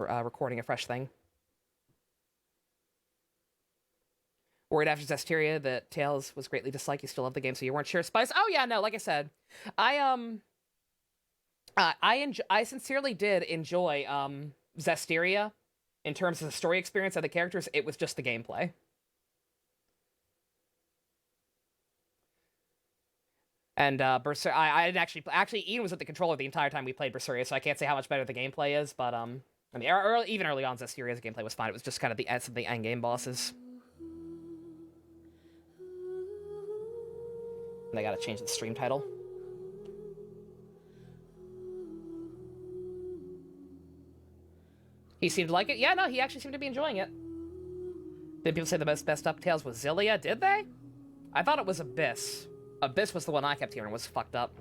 recording a fresh thing. Worried after Zestiria that Tails was greatly disliked. You still love the game, so you weren't sure. Spice? Oh yeah, no. Like I said, I I sincerely did enjoy Zestiria in terms of the story experience of the characters. It was just the gameplay. And Berser, I didn't actually Ian was at the controller the entire time we played Berseria, so I can't say how much better the gameplay is. But I mean, even early on, Zestiria's gameplay was fine. It was just kind of some of the end game bosses. And I gotta change the stream title. He seemed to like it. Yeah, no, he actually seemed to be enjoying it. Did people say the best DuckTales was Zillia? Did they? I thought it was Abyss. Abyss was the one I kept hearing was fucked up.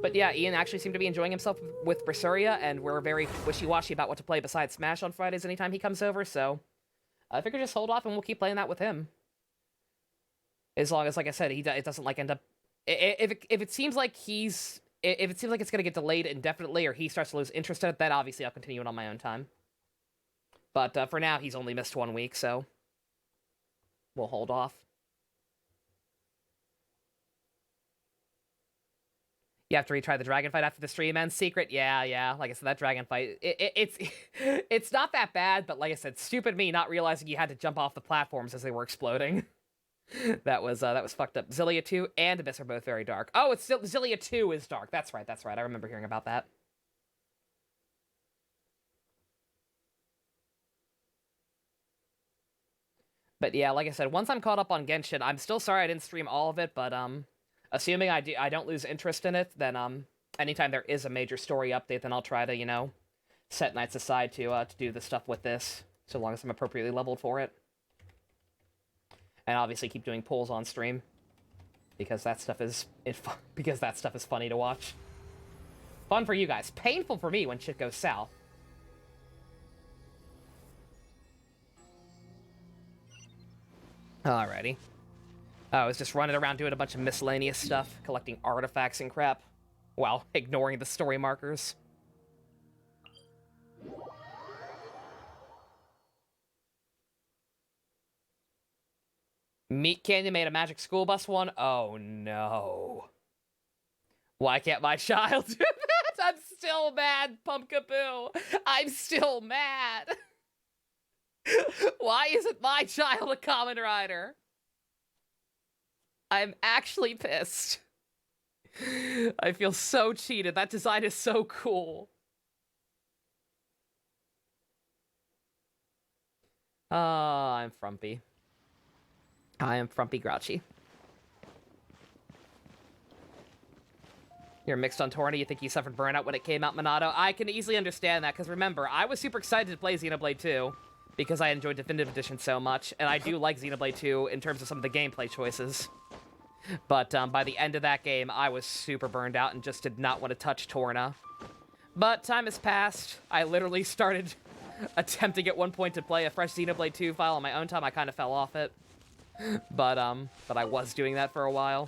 But yeah, Ian actually seemed to be enjoying himself with Berseria, and we're very wishy-washy about what to play besides Smash on Fridays anytime he comes over, so I figure just hold off and we'll keep playing that with him. As long as, like I said, it doesn't like end up... If it seems like it's gonna get delayed indefinitely, or he starts to lose interest in it, then obviously I'll continue it on my own time. But for now, he's only missed 1 week, so we'll hold off. You have to retry the dragon fight after the stream ends. Secret, yeah. Like I said, that dragon fight, it's not that bad, but like I said, stupid me not realizing you had to jump off the platforms as they were exploding. that was fucked up. Zillia 2 and Abyss are both very dark. Oh, it's still Zillia 2 is dark. That's right. I remember hearing about that. But yeah, like I said, once I'm caught up on Genshin, I'm still sorry I didn't stream all of it, but assuming I don't lose interest in it, then anytime there is a major story update, then I'll try to, you know, set nights aside to do the stuff with this, so long as I'm appropriately leveled for it. And obviously keep doing pulls on stream, because that stuff is funny to watch. Fun for you guys, painful for me when shit goes south. Alrighty. I was just running around doing a bunch of miscellaneous stuff, collecting artifacts and crap, while ignoring the story markers. Meat Candy made a magic school bus one? Oh no. Why can't my child do that? I'm still mad, Pumpkaboo. I'm still mad. Why isn't my child a Kamen Rider? I'm actually pissed. I feel so cheated. That design is so cool. I'm frumpy. I am frumpy grouchy. You're mixed on Torna. You think you suffered burnout when it came out, Minato? I can easily understand that, because remember, I was super excited to play Xenoblade 2, because I enjoyed Definitive Edition so much, and I do like Xenoblade 2 in terms of some of the gameplay choices. But by the end of that game, I was super burned out and just did not want to touch Torna. But time has passed. I literally started attempting at one point to play a fresh Xenoblade 2 file on my own time. I kind of fell off it. But I was doing that for a while.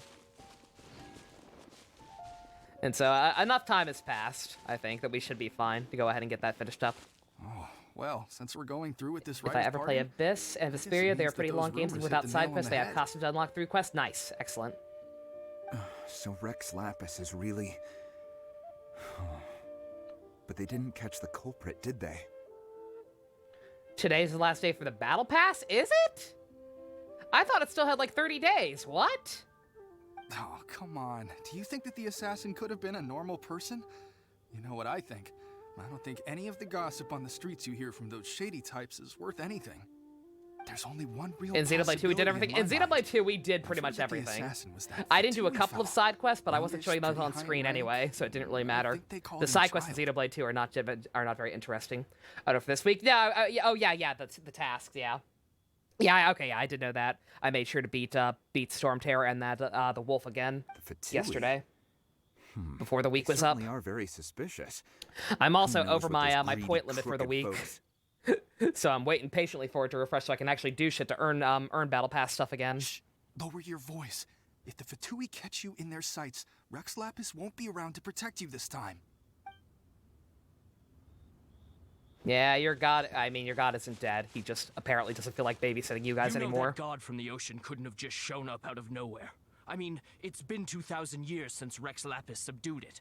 And so enough time has passed, I think, that we should be fine to go ahead and get that finished up. Oh, well, since we're going through with this If I ever play Abyss and Vesperia, they are pretty long games, and without side quests, they have costumes to unlock through quests. Nice. Excellent. So Rex Lapis is really... But they didn't catch the culprit, did they? Today's the last day for the battle pass? Is it? I thought it still had like 30 days. What? Oh, come on. Do you think that the assassin could have been a normal person? You know what I think. I don't think any of the gossip on the streets you hear from those shady types is worth anything. There's only one real In Xenoblade 2, we did everything. In Xenoblade 2, we did pretty much everything. I didn't do a couple of side quests, but I wasn't showing those on screen anyway, so it didn't really matter. The side quests in Xenoblade 2 are not very interesting. I don't know for this week. No, the tasks, yeah. Yeah, okay, yeah, I did know that. I made sure to beat Storm Terror and that the wolf again yesterday. Before the week was up. They are very suspicious. I'm also over my point limit for the week. So I'm waiting patiently for it to refresh so I can actually do shit to earn battle pass stuff again. Shh, lower your voice. If the Fatui catch you in their sights, Rex Lapis won't be around to protect you this time. Yeah, your god isn't dead. He just apparently doesn't feel like babysitting you guys anymore. That god from the ocean couldn't have just shown up out of nowhere. I mean, it's been 2,000 years since Rex Lapis subdued it.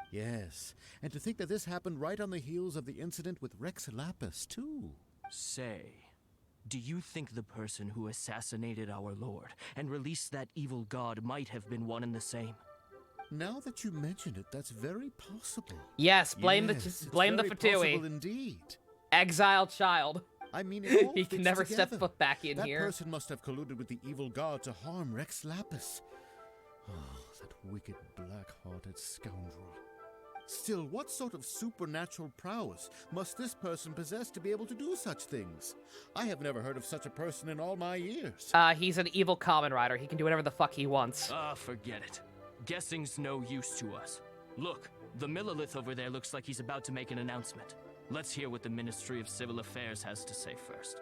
Yes, and to think that this happened right on the heels of the incident with Rex Lapis, too. Say, do you think the person who assassinated our lord and released that evil god might have been one and the same? Now that you mention it, that's very possible. Yes, blame Yes, the it's very Fatui. possible indeed. Exiled child. I mean, it all He can fits never together. step foot back in that here. That person must have colluded with the evil god to harm Rex Lapis. Oh, that wicked, black-hearted scoundrel. Still, what sort of supernatural prowess must this person possess to be able to do such things? I have never heard of such a person in all my years. He's an evil common rider. He can do whatever the fuck he wants. Forget it. Guessing's no use to us. Look, the Millilith over there looks like he's about to make an announcement. Let's hear what the Ministry of Civil Affairs has to say first.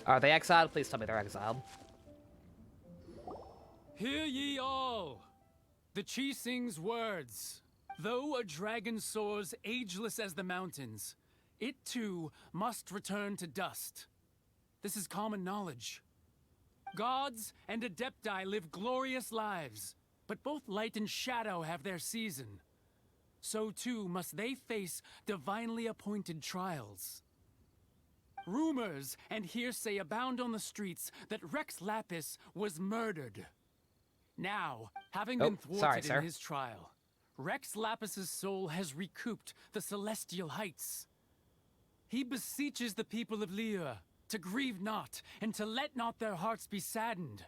Are they exiled? Please tell me they're exiled. Hear ye all, the Chising's words. Though a dragon soars ageless as the mountains, it too must return to dust. This is common knowledge. Gods and Adepti live glorious lives, but both light and shadow have their season. So too must they face divinely appointed trials. Rumors and hearsay abound on the streets that Rex Lapis was murdered. Now, having been thwarted in his trial, Rex Lapis's soul has recouped the celestial heights. He beseeches the people of Liyue to grieve not and to let not their hearts be saddened.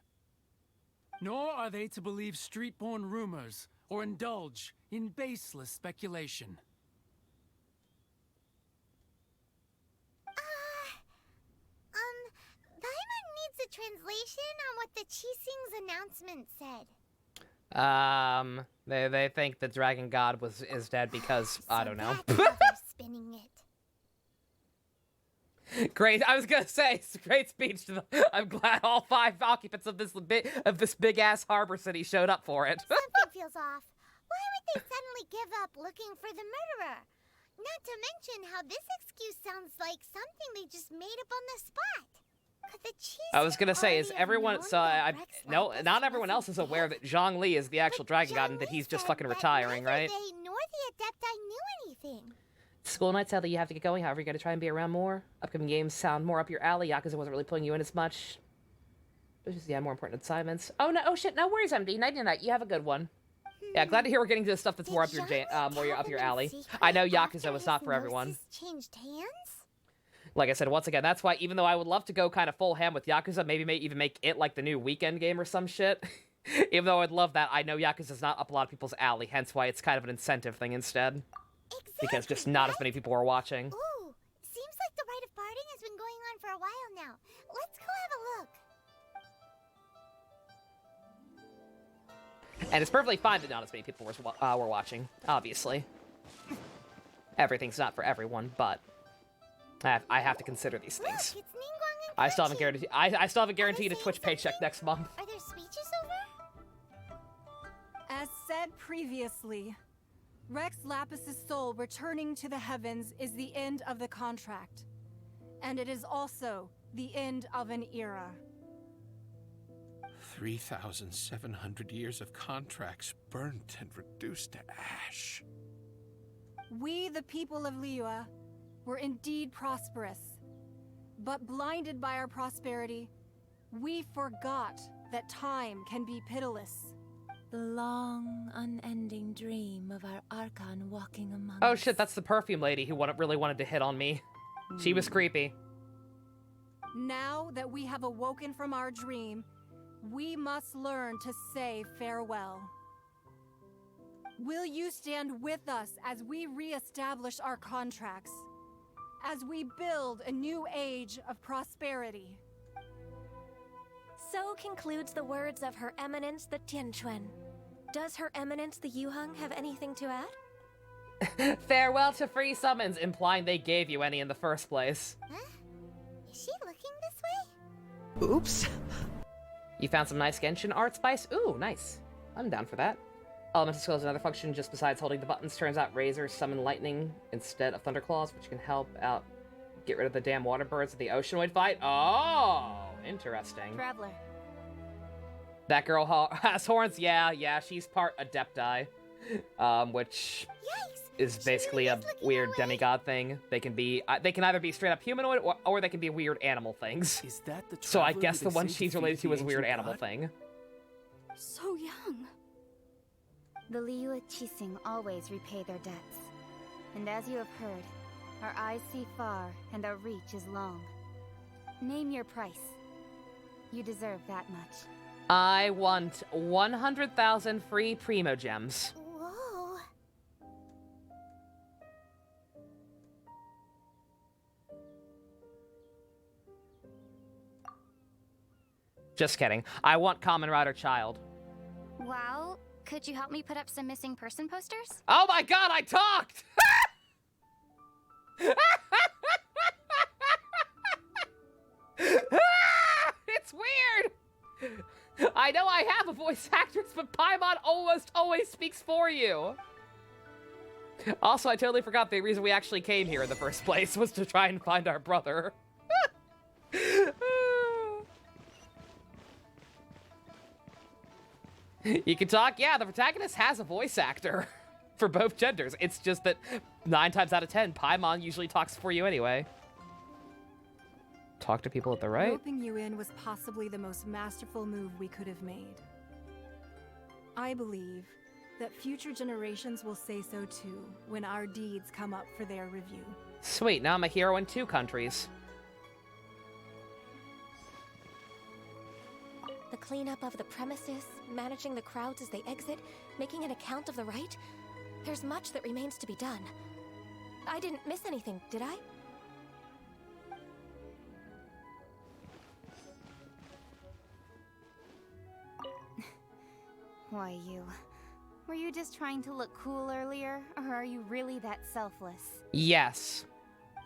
Nor are they to believe street-born rumors or indulge in baseless speculation. Paimon needs a translation on what the Chising's announcement said. They think the dragon god is dead because I don't know. That's how they're spinning it. Great. I was gonna say, it's a great speech to the. I'm glad all 5 occupants of this big ass harbor city showed up for it. Something feels off. Why would they suddenly give up looking for the murderer? Not to mention how this excuse sounds like something they just made up on the spot. Could the I was gonna say, is already have everyone? known So that Rex no, Lapis not everyone else is wasn't aware dead? that Zhang Li is the actual But dragon god and Zhang that Li he's just said fucking that retiring, neither right? they nor the Adepti knew anything. School nights, how that you have to get going. However, you got to try and be around more. Upcoming games sound more up your alley. Yakuza wasn't really pulling you in as much. Which is, yeah, more important assignments. Oh no! Oh shit! No worries, MD. Nighty night. You have a good one. Yeah, glad to hear we're getting to the stuff that's Did more up your Zhang more up your tell them alley. in secret I know after Yakuza was his not for everyone. gnosis changed hands? Like I said, once again, that's why even though I would love to go kind of full ham with Yakuza, maybe even make it like the new weekend game or some shit. Even though I'd love that, I know Yakuza's not up a lot of people's alley, hence why it's kind of an incentive thing instead. Exactly, Because just not as many people are watching. Ooh, seems like the rite of parting has been going on for a while now. Let's go have a look. And it's perfectly fine that not as many people were watching, obviously. Everything's not for everyone, but I have to consider these Look, things. it's Ningguang and I still haven't Kochi. guaranteed. I still haven't guaranteed a saying Twitch paycheck something? next month. Are there speeches over? As said previously, Rex Lapis's soul returning to the heavens is the end of the contract. And it is also the end of an era. 3,700 years of contracts burnt and reduced to ash. We, the people of Liyue, were indeed prosperous. But blinded by our prosperity, we forgot that time can be pitiless. The long, unending dream of our Archon walking among Oh us. shit, that's the perfume lady who really wanted to hit on me. She was creepy. Now that we have awoken from our dream, we must learn to say farewell. Will you stand with us as we re-establish our contracts? As we build a new age of prosperity? So concludes the words of Her Eminence the Tianquan. Does Her Eminence the Yuheng have anything to add? Farewell to free summons, implying they gave you any in the first place. Huh? Is she looking this way? Oops. You found some nice Genshin art, Spice? Ooh, nice. I'm down for that. Elemental skill is another function just besides holding the buttons. Turns out razors summon lightning instead of thunderclaws, which can help out get rid of the damn water birds of the oceanoid fight. Oh, interesting. Traveler. That girl has horns. Yeah, she's part Adepti, which Yikes! is basically really a is looking weird our way. demigod thing. They can be, they can either be straight up humanoid or they can be weird animal things. Is that the So I traveler guess who the they one say she's defeated related to the is weird ancient animal god? thing. So young. The Liyue Qixing always repay their debts. And as you have heard, our eyes see far and our reach is long. Name your price. You deserve that much. I want 100,000 free Primo Gems. Whoa. Just kidding. I want Common Rider Child. Well, could you help me put up some missing person posters? Oh my god, I talked! It's weird! I know I have a voice actress, but Paimon almost always speaks for you. Also, I totally forgot the reason we actually came here in the first place was to try and find our brother. You can talk? Yeah, the protagonist has a voice actor for both genders. It's just that 9 times out of 10, Paimon usually talks for you anyway. Talk to people at the right? Roping you in was possibly the most masterful move we could have made. I believe that future generations will say so too when our deeds come up for their review. Sweet, now I'm a hero in 2 countries. The cleanup of the premises, managing the crowds as they exit, making an account of the rite. There's much that remains to be done. I didn't miss anything, did I? Why, you. Were you just trying to look cool earlier, or are you really that selfless? Yes.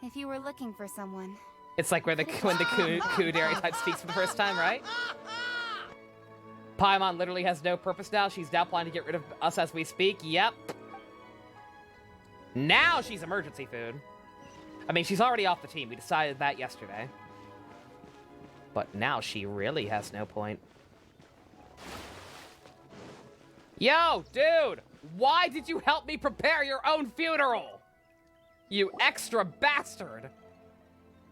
If you were looking for someone, It's like where when the Kudere type speaks for the first time, right? Paimon literally has no purpose now. She's now planning to get rid of us as we speak. Yep. Now she's emergency food. I mean, she's already off the team. We decided that yesterday. But now she really has no point. Yo, dude! Why did you help me prepare your own funeral? You extra bastard!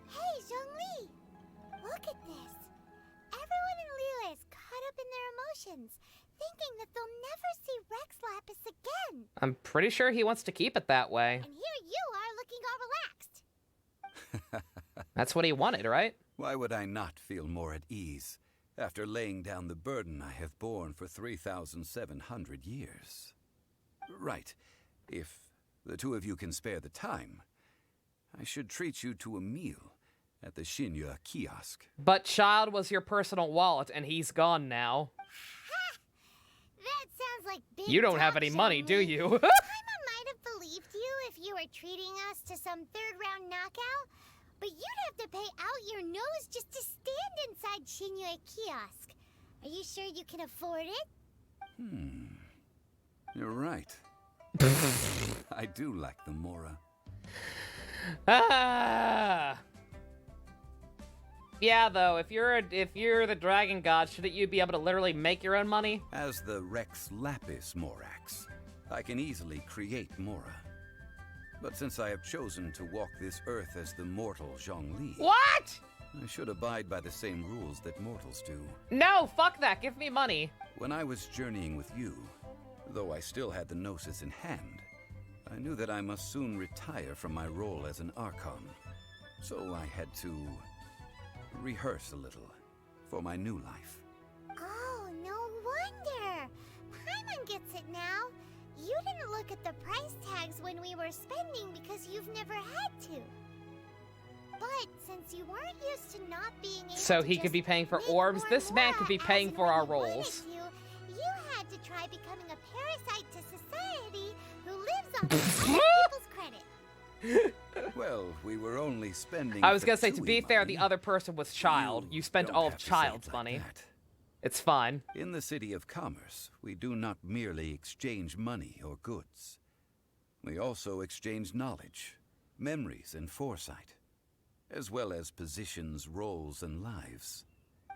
Hey, Zhongli! Look at this. Everyone in Liyue is caught up in their emotions, thinking that they'll never see Rex Lapis again. I'm pretty sure he wants to keep it that way. And here you are looking all relaxed. That's what he wanted, right? Why would I not feel more at ease after laying down the burden I have borne for 3,700 years? Right. If the 2 of you can spare the time, I should treat you to a meal at the Shinya kiosk. But Child was your personal wallet, and he's gone now. That sounds like big You don't talk, have any money, do Zhongli. you? Paimon might have believed you if you were treating us to some 3rd round knockout, but you'd have to pay out your nose just to stand inside Shinya kiosk. Are you sure you can afford it? You're right. I do lack the Mora. Ah. Yeah, though, if you're the dragon god, shouldn't you be able to literally make your own money? As the Rex Lapis Morax, I can easily create Mora. But since I have chosen to walk this earth as the mortal Zhongli, What? I should abide by the same rules that mortals do. No, fuck that. Give me money. When I was journeying with you, though I still had the Gnosis in hand, I knew that I must soon retire from my role as an Archon. So I had to rehearse a little for my new life. Oh, no wonder. Paimon gets it now. You didn't look at the price tags when we were spending because you've never had to. But since you weren't used to not being able So to he could just be paying for make orbs. more This man Mora could be as paying and for when our he wanted roles. to, you had to try becoming a parasite to society who lives on people's credit. Well, we were only spending. I was gonna say, to Fatui be fair, the money. other person was Child. You spent don't all of have to say it Child's like money. that. It's fine. In the City of Commerce, we do not merely exchange money or goods. We also exchange knowledge, memories, and foresight, as well as positions, roles, and lives.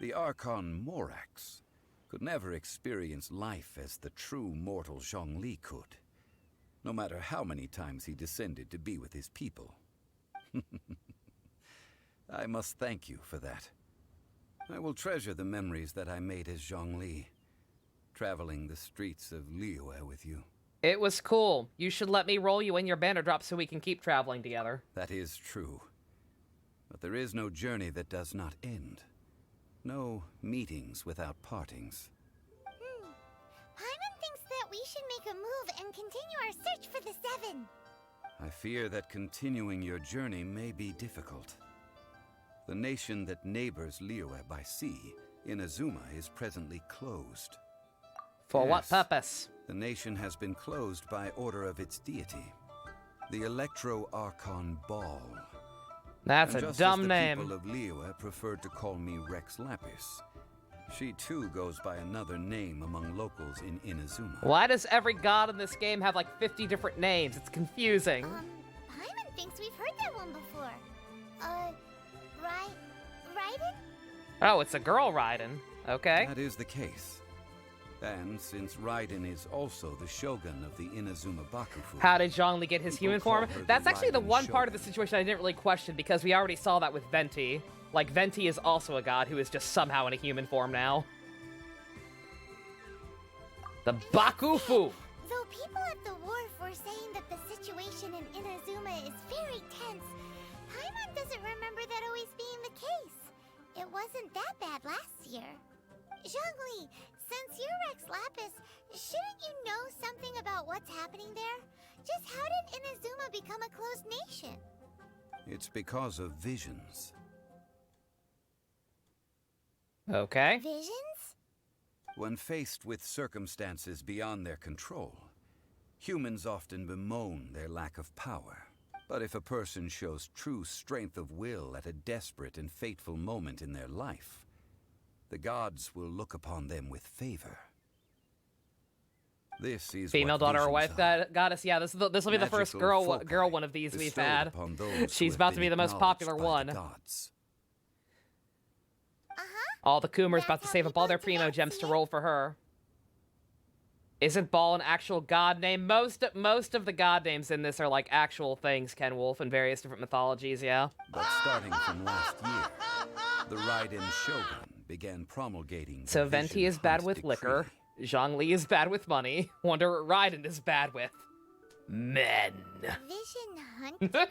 The Archon Morax could never experience life as the true mortal Zhongli could, no matter how many times he descended to be with his people. I must thank you for that. I will treasure the memories that I made as Zhongli, traveling the streets of Liyue with you. It was cool. You should let me roll you in your banner drop so we can keep traveling together. That is true. But there is no journey that does not end. No meetings without partings. Paimon thinks that we should make a move and continue our search for the Seven. I fear that continuing your journey may be difficult. The nation that neighbors Liyue by sea, Inazuma, is presently closed. For what Yes, purpose? The nation has been closed by order of its deity, the Electro-Archon Ball. That's And a just dumb as the name. people of Liyue preferred to call me Rex Lapis, she too goes by another name among locals in Inazuma. Why does every god in this game have like 50 different names? It's confusing. Paimon thinks we've heard that one before. Raiden? Oh, it's a girl Raiden. Okay. That is the case. And since Raiden is also the shogun of the Inazuma Bakufu, How did Zhongli get his People human call form? her the That's actually the Raiden one part of the Shogun. situation I didn't really question because we already saw that with Venti. Like, Venti is also a god who is just somehow in a human form now. The Bakufu! Though people at the wharf were saying that the situation in Inazuma is very tense, Paimon doesn't remember that always being the case. It wasn't that bad last year. Zhongli, since you're Rex Lapis, shouldn't you know something about what's happening there? Just how did Inazuma become a closed nation? it's because of visions. Okay. Visions? When faced with circumstances beyond their control, humans often bemoan their lack of power. But if a person shows true strength of will at a desperate and fateful moment in their life, the gods will look upon them with favor. This is Female what daughter or visions wife are. goddess. Yeah, this will be the first Magical girl foci one of these we've bestowed had. upon those who She's have about to been be the most popular acknowledged by the one. gods. All the Coomers about to That's how save up all people their primo dance, gems to yeah. roll for her. Isn't Ball an actual god name? Most of the god names in this are like actual things, Ken Wolf, in various different mythologies, yeah. But starting from last year, the Raiden Shogun began promulgating the So Venti Vision is bad Hunt with decree. liquor. Zhongli is bad with money. Wonder what Raiden is bad with. Men. Vision hunt?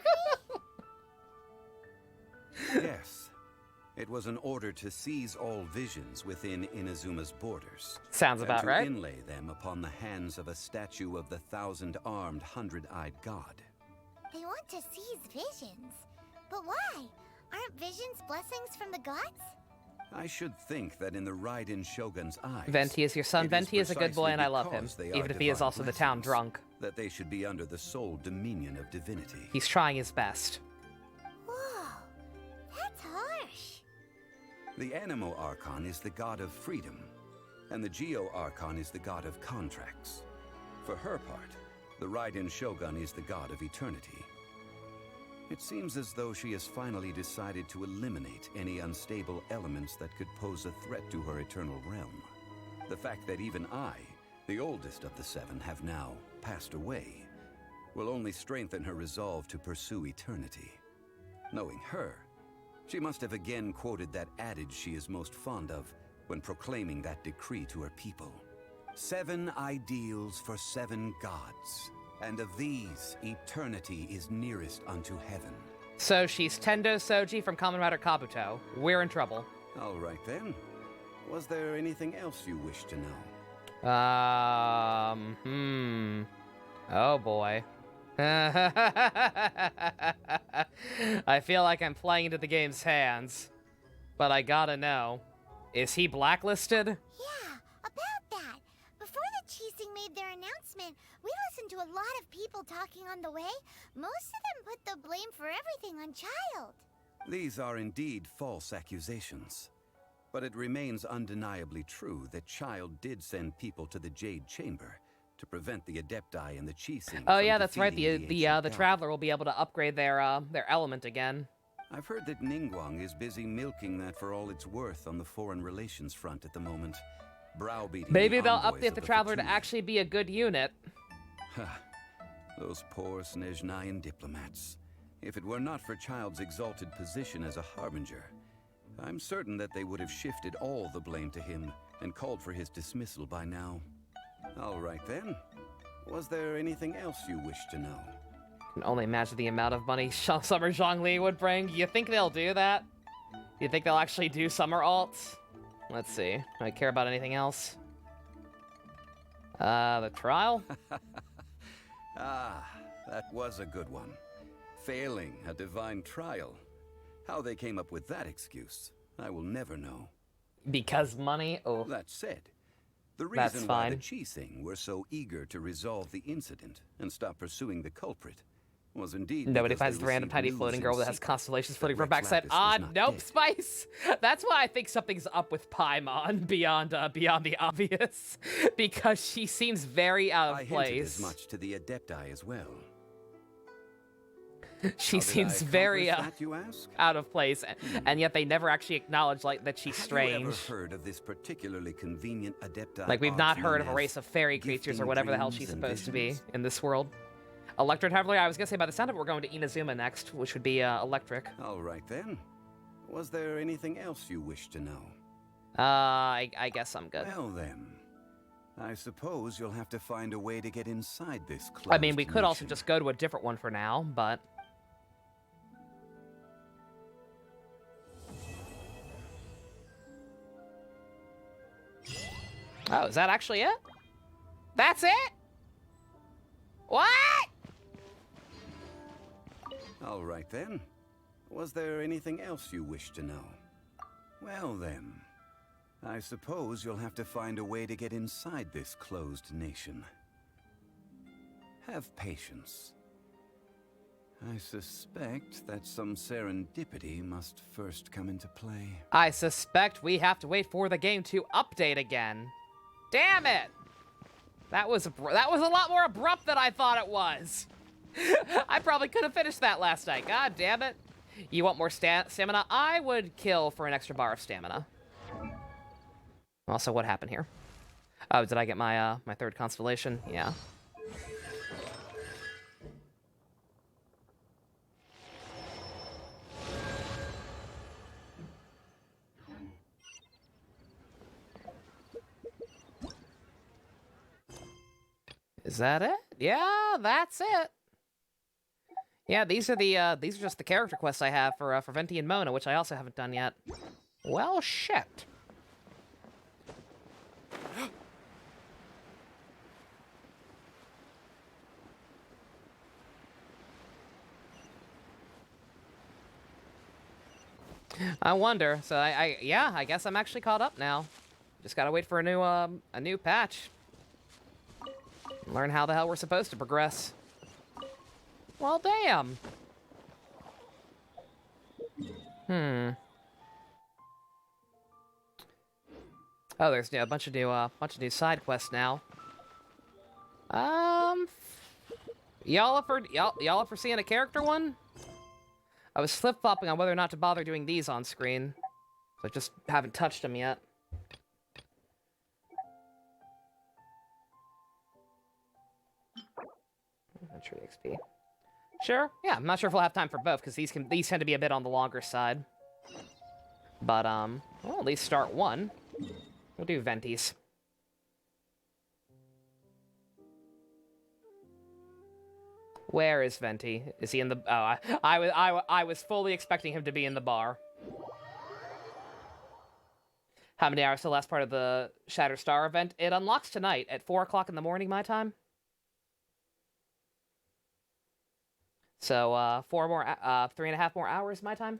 Yes. It was an order to seize all visions within Inazuma's borders. Sounds and about to right. inlay them upon the hands of a statue of the thousand-armed, hundred-eyed god. They want to seize visions. But why? Aren't visions blessings from the gods? I should think that in the Raiden Shogun's eyes, Venti is your son. it Venti is a good boy precisely and I love him. because they Even are if he is divine also the town blessings drunk. that they should be under the sole dominion of divinity. He's trying his best. Whoa, that's harsh. The Animo Archon is the god of freedom, and the Geo Archon is the god of contracts. For her part, the Raiden Shogun is the god of eternity. It seems as though she has finally decided to eliminate any unstable elements that could pose a threat to her eternal realm. The fact that even I, the oldest of the seven, have now passed away, will only strengthen her resolve to pursue eternity. Knowing her, she must have again quoted that adage she is most fond of when proclaiming that decree to her people. 7 ideals for 7 gods, and of these, eternity is nearest unto heaven. So she's Tendo Soji from Kamen Rider Kabuto. We're in trouble. All right then. Was there anything else you wish to know? Oh boy. I feel like I'm playing into the game's hands. But I gotta know. Is he blacklisted? Yeah, about that. Before the Chising made their announcement, we listened to a lot of people talking on the way. Most of them put the blame for everything on Child. These are indeed false accusations. But it remains undeniably true that Child did send people to the Jade Chamber to prevent the Adepti and the Chising. Oh yeah, that's right. The Traveler will be able to upgrade their element again. I've heard that Ningguang is busy milking that for all it's worth on the foreign relations front at the moment. Browbeating Maybe the they'll envoys update of the Traveler to Fatui. actually be a good unit. Those poor Snezhnayan diplomats. If it were not for Child's exalted position as a harbinger, I'm certain that they would have shifted all the blame to him and called for his dismissal by now. All right then. Was there anything else you wish to know? Can only imagine the amount of money Summer Zhongli would bring. You think they'll do that? You think they'll actually do summer alts? Let's see. Do I care about anything else? The trial? Ah, that was a good one. Failing a divine trial. How they came up with that excuse, I will never know. Because money? Oh. That said, the That's reason why the fine. Chising were so eager to resolve the incident and stop pursuing the culprit was indeed Nobody because finds they the random received tiny news floating in girl that has secret constellations floating that from Rex backside. Lapis was not Nope, dead. Spice. That's why I think something's up with Paimon beyond the obvious, because she seems very out I of hinted place. as much to the Adepti as well. She How did seems I very accomplish that, you ask? out of place, and yet they never actually acknowledge like that she's Have you ever strange. heard of this particularly convenient Adepti? Like we've not odds heard known of a as race of fairy creatures or gifting whatever the hell dreams she's and supposed to be visions? in this world. Electric Traveler, I was gonna say by the sound of it, we're going to Inazuma next, which would be electric. All right then. Was there anything else you wish to know? I guess I'm good. Well then, I suppose you'll have to find a way to get inside this closed I mean, we could also nation. just go to a different one for now, but... Oh, is that actually it? That's it? What? All right then. Was there anything else you wish to know? Well then, I suppose you'll have to find a way to get inside this closed nation. Have patience. I suspect that some serendipity must first come into play. I suspect we have to wait for the game to update again. Damn it! That was a lot more abrupt than I thought it was. I probably could have finished that last night. God damn it. You want more stamina? I would kill for an extra bar of stamina. Also, what happened here? Oh, did I get my my third constellation? Yeah. Is that it? Yeah, that's it. Yeah, these are just the character quests I have for Venti and Mona, which I also haven't done yet. Well, shit. I wonder. So yeah, I guess I'm actually caught up now. Just gotta wait for a new patch. Learn how the hell we're supposed to progress. Well, damn. Oh, there's a bunch of new side quests now. Y'all up for seeing a character one? I was flip-flopping on whether or not to bother doing these on screen. So I just haven't touched them yet. True XP. Sure. Yeah, I'm not sure if we'll have time for both because these tend to be a bit on the longer side. But we'll at least start one. We'll do Ventis. Where is Venti? Is he in the? Oh, I was fully expecting him to be in the bar. How many hours till the last part of the Shattered Star event? It unlocks tonight at 4 o'clock in the morning, my time. So 3.5 more hours, my time.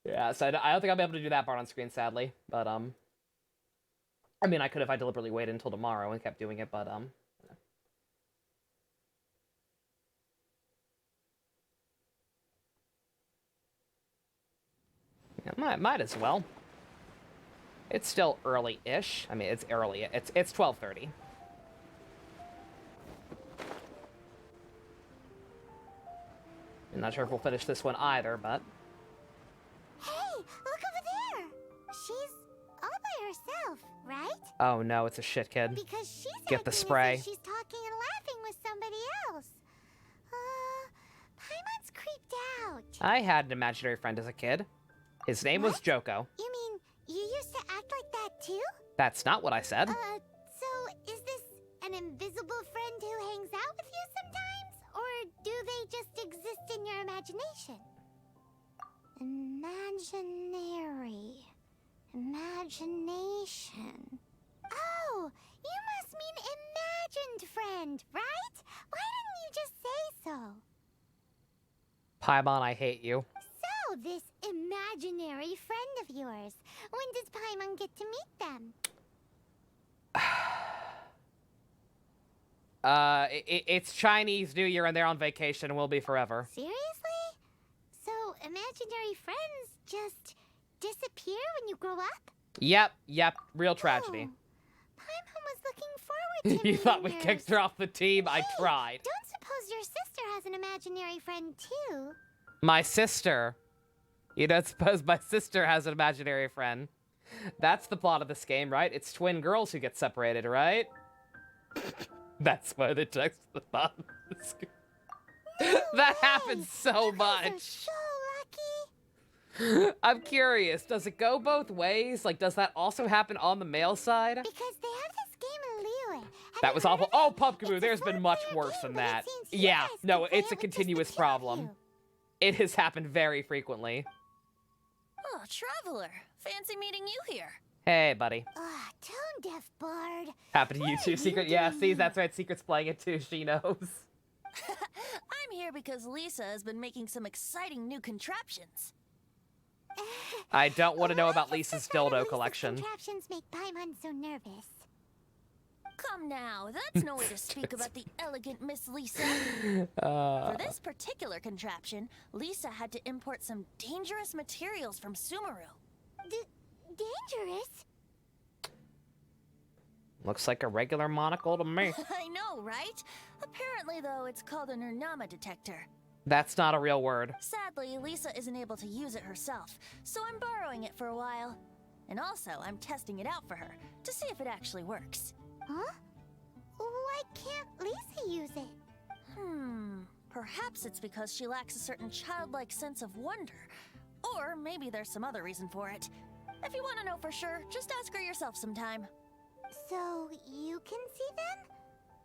Yeah, so I don't think I'll be able to do that part on screen, sadly. But I mean, I could if I deliberately waited until tomorrow and kept doing it, but, yeah, might as well. It's still early-ish. I mean, it's early. It's 12:30. I'm not sure if we'll finish this one either, but... Hey, look over there! She's all by herself, right? Oh no, it's a shit kid. Because she's Get the acting spray. as if she's talking and laughing with somebody else. Paimon's creeped out. I had an imaginary friend as a kid. His name was Joko. You mean you used to act like that too? That's not what I said. So is this an invisible friend who hangs out with you sometimes? Or do they just exist in your imagination? Imaginary. Imagination. Oh, you must mean imagined friend, right? Why didn't you just say so? Paimon, I hate you. So, this imaginary friend of yours, when does Paimon get to meet them? It's Chinese New Year and they're on vacation and we'll be forever. Seriously? So, imaginary friends just disappear when you grow up? Yep, real tragedy. Paimon was looking forward to You thought we meeting kicked her off the team? I tried. Don't suppose your sister has an imaginary friend too? My sister. You don't suppose my sister has an imaginary friend? That's the plot of this game, right? It's twin girls who get separated, right? That's why they text the bottom of the screen. That happens so much. So I'm curious, does it go both ways? Like, does that also happen on the male side? Because they have this game in Liyue. That was awful. Oh, Pumpkaboo, there's been much worse than that. Yeah, no, it's a continuous problem. It has happened very frequently. Oh, Traveler. Fancy meeting you here. Hey, buddy. Tone deaf bard. Happened to you too, Secret? Yeah, see, that's right. Secret's playing it too. She knows. I'm here because Lisa has been making some exciting new contraptions. I don't want to know about Lisa's dildo collection. Contraptions make Paimon so nervous. Come now, that's no way to speak about the elegant Miss Lisa. For this particular contraption, Lisa had to import some dangerous materials from Sumeru. Dangerous? Looks like a regular monocle to me. I know, right? Apparently, though, it's called an Urnama detector. That's not a real word. Sadly, Lisa isn't able to use it herself, so I'm borrowing it for a while. And also, I'm testing it out for her, to see if it actually works. Huh? Why can't Lisa use it? Perhaps it's because she lacks a certain childlike sense of wonder. Or maybe there's some other reason for it. If you want to know for sure, just ask her yourself sometime. So, you can see them?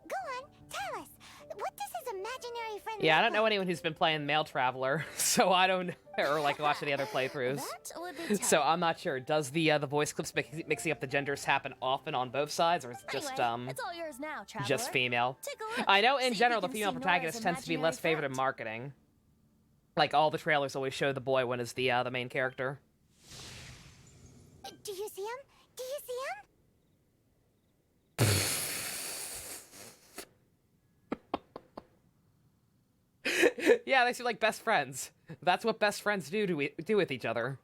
Go on, tell us. What does his imaginary friend Yeah, I look don't know like? anyone who's been playing Mail Traveler, so I don't, or like watch any other playthroughs. That would be tough. So I'm not sure. Does the voice clips mixing up the genders happen often on both sides, or is it just Anyway, it's all yours now, Traveler. just female? Take a look. I know See in if general you the can female see protagonist Nora's tends to be imaginary less favored in friend. marketing. Like all the trailers always show the boy one as the main character. Do you see him? Do you see him? Yeah, they seem like best friends. That's what best friends do with each other.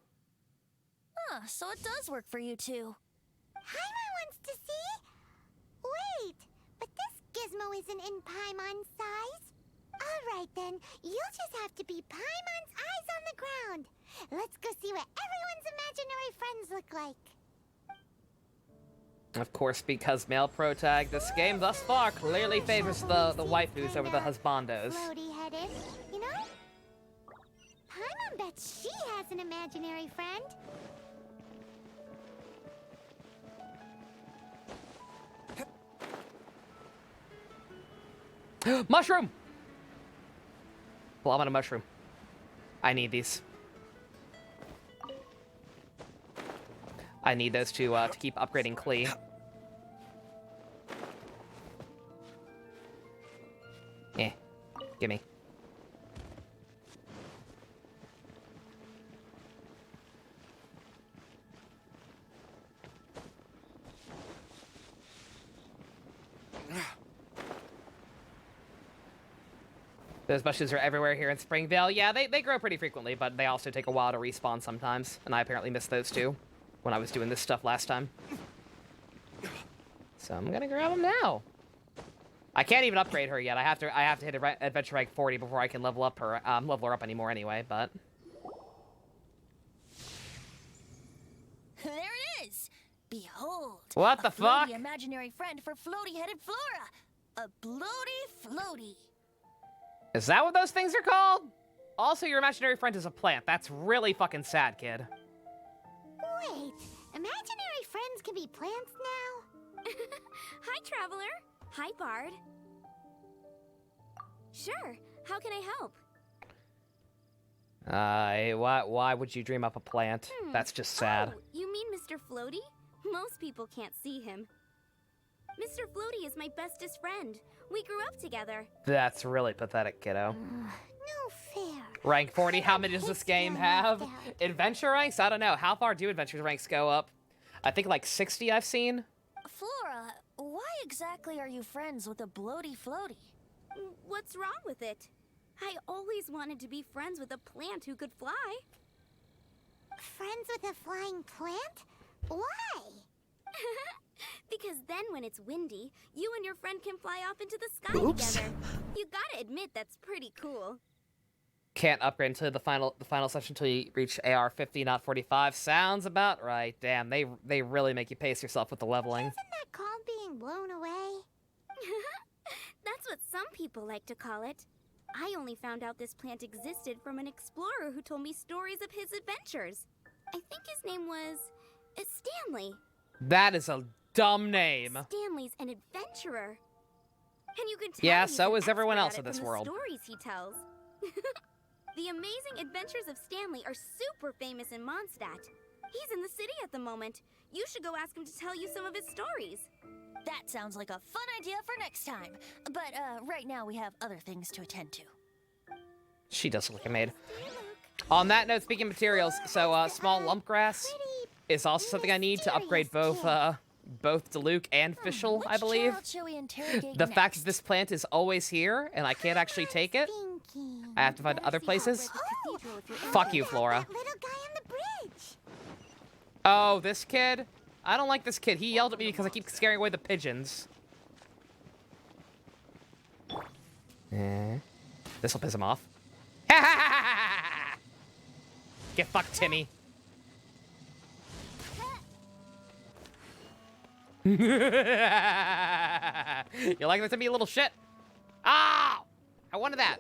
So it does work for you two. Paimon wants to see? Wait, but this gizmo isn't in Paimon's size. Alright then, you'll just have to be Paimon's eyes on the ground. Let's go see what everyone's imaginary friends look like. Of course, because male protag, this game thus far clearly favors the waifus over the husbandos. Floaty-headed, you know? Paimon bets she has an imaginary friend. Mushroom! Well, I'm on a mushroom. I need these. I need those to keep upgrading Klee. Gimme. Those bushes are everywhere here in Springvale. Yeah, they grow pretty frequently, but they also take a while to respawn sometimes. And I apparently missed those too when I was doing this stuff last time. So I'm gonna grab them now. I can't even upgrade her yet. I have to hit adventure rank 40 before I can level her up anymore anyway, but... There it is! Behold! What the fuck? A imaginary friend for floaty-headed Flora! A bloaty floaty! Is that what those things are called? Also, your imaginary friend is a plant. That's really fucking sad, kid. Wait, imaginary friends can be plants now? Hi, Traveler. Hi, Bard. Sure, how can I help? Why would you dream up a plant? That's just sad. Oh, you mean Mr. Floaty? Most people can't see him. Mr. Floaty is my bestest friend. We grew up together. That's really pathetic, kiddo. No fair. Rank 40, how many does this game have? Adventure ranks? I don't know. How far do adventure ranks go up? I think like 60 I've seen. Flora, why exactly are you friends with a bloaty floaty? What's wrong with it? I always wanted to be friends with a plant who could fly. Friends with a flying plant? Why? Because then when it's windy, you and your friend can fly off into the sky together. You gotta admit that's pretty cool. Can't upgrade until the final section until you reach AR 50, not 45. Sounds about right. Damn, they really make you pace yourself with the leveling. Isn't that called being blown away? That's what some people like to call it. I only found out this plant existed from an explorer who told me stories of his adventures. I think his name was Stanley. That is a dumb name. Stanley's an adventurer. And you can tell yeah, he's so an is everyone else expert in this from world. The stories he tells. The Amazing Adventures of Stanley are super famous in Mondstadt. He's in the city at the moment. You should go ask him to tell you some of his stories. That sounds like a fun idea for next time. But right now we have other things to attend to. She does look like a maid. On that note, speaking of materials, so small lump grass is also something I need to upgrade both Diluc and Fischl, I believe. The fact that this plant is always here and I can't actually take it, I have to find other places. Fuck you, Flora. Oh, this kid? I don't like this kid. He yelled at me because I keep scaring away the pigeons. This'll piss him off. Get fucked, Timmy. You like that to be a little shit? Ah! I wanted that.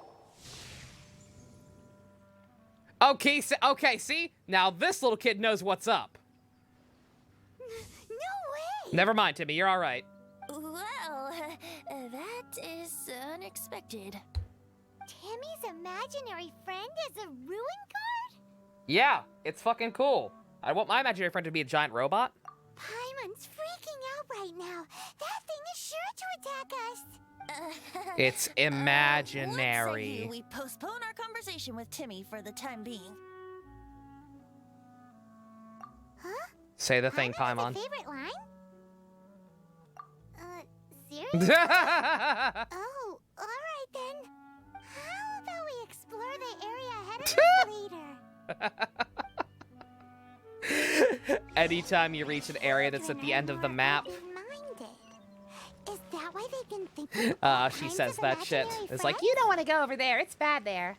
Okay, okay, see? Now this little kid knows what's up. No way! Never mind, Timmy. You're all right. Well, that is unexpected. Timmy's imaginary friend is a ruin guard? Yeah, it's fucking cool. I want my imaginary friend to be a giant robot. Paimon's freaking out right now. That thing is sure to attack us. It's imaginary. What say we postpone our conversation with Timmy for the time being? Huh? Say the thing, Paimon. Favorite line? Seriously? Oh, alright then. How about we explore the area ahead of us later? Anytime you reach an area that's at the end of the map. Is that why they can think She says that shit. It's like, you don't want to go over there. It's bad there.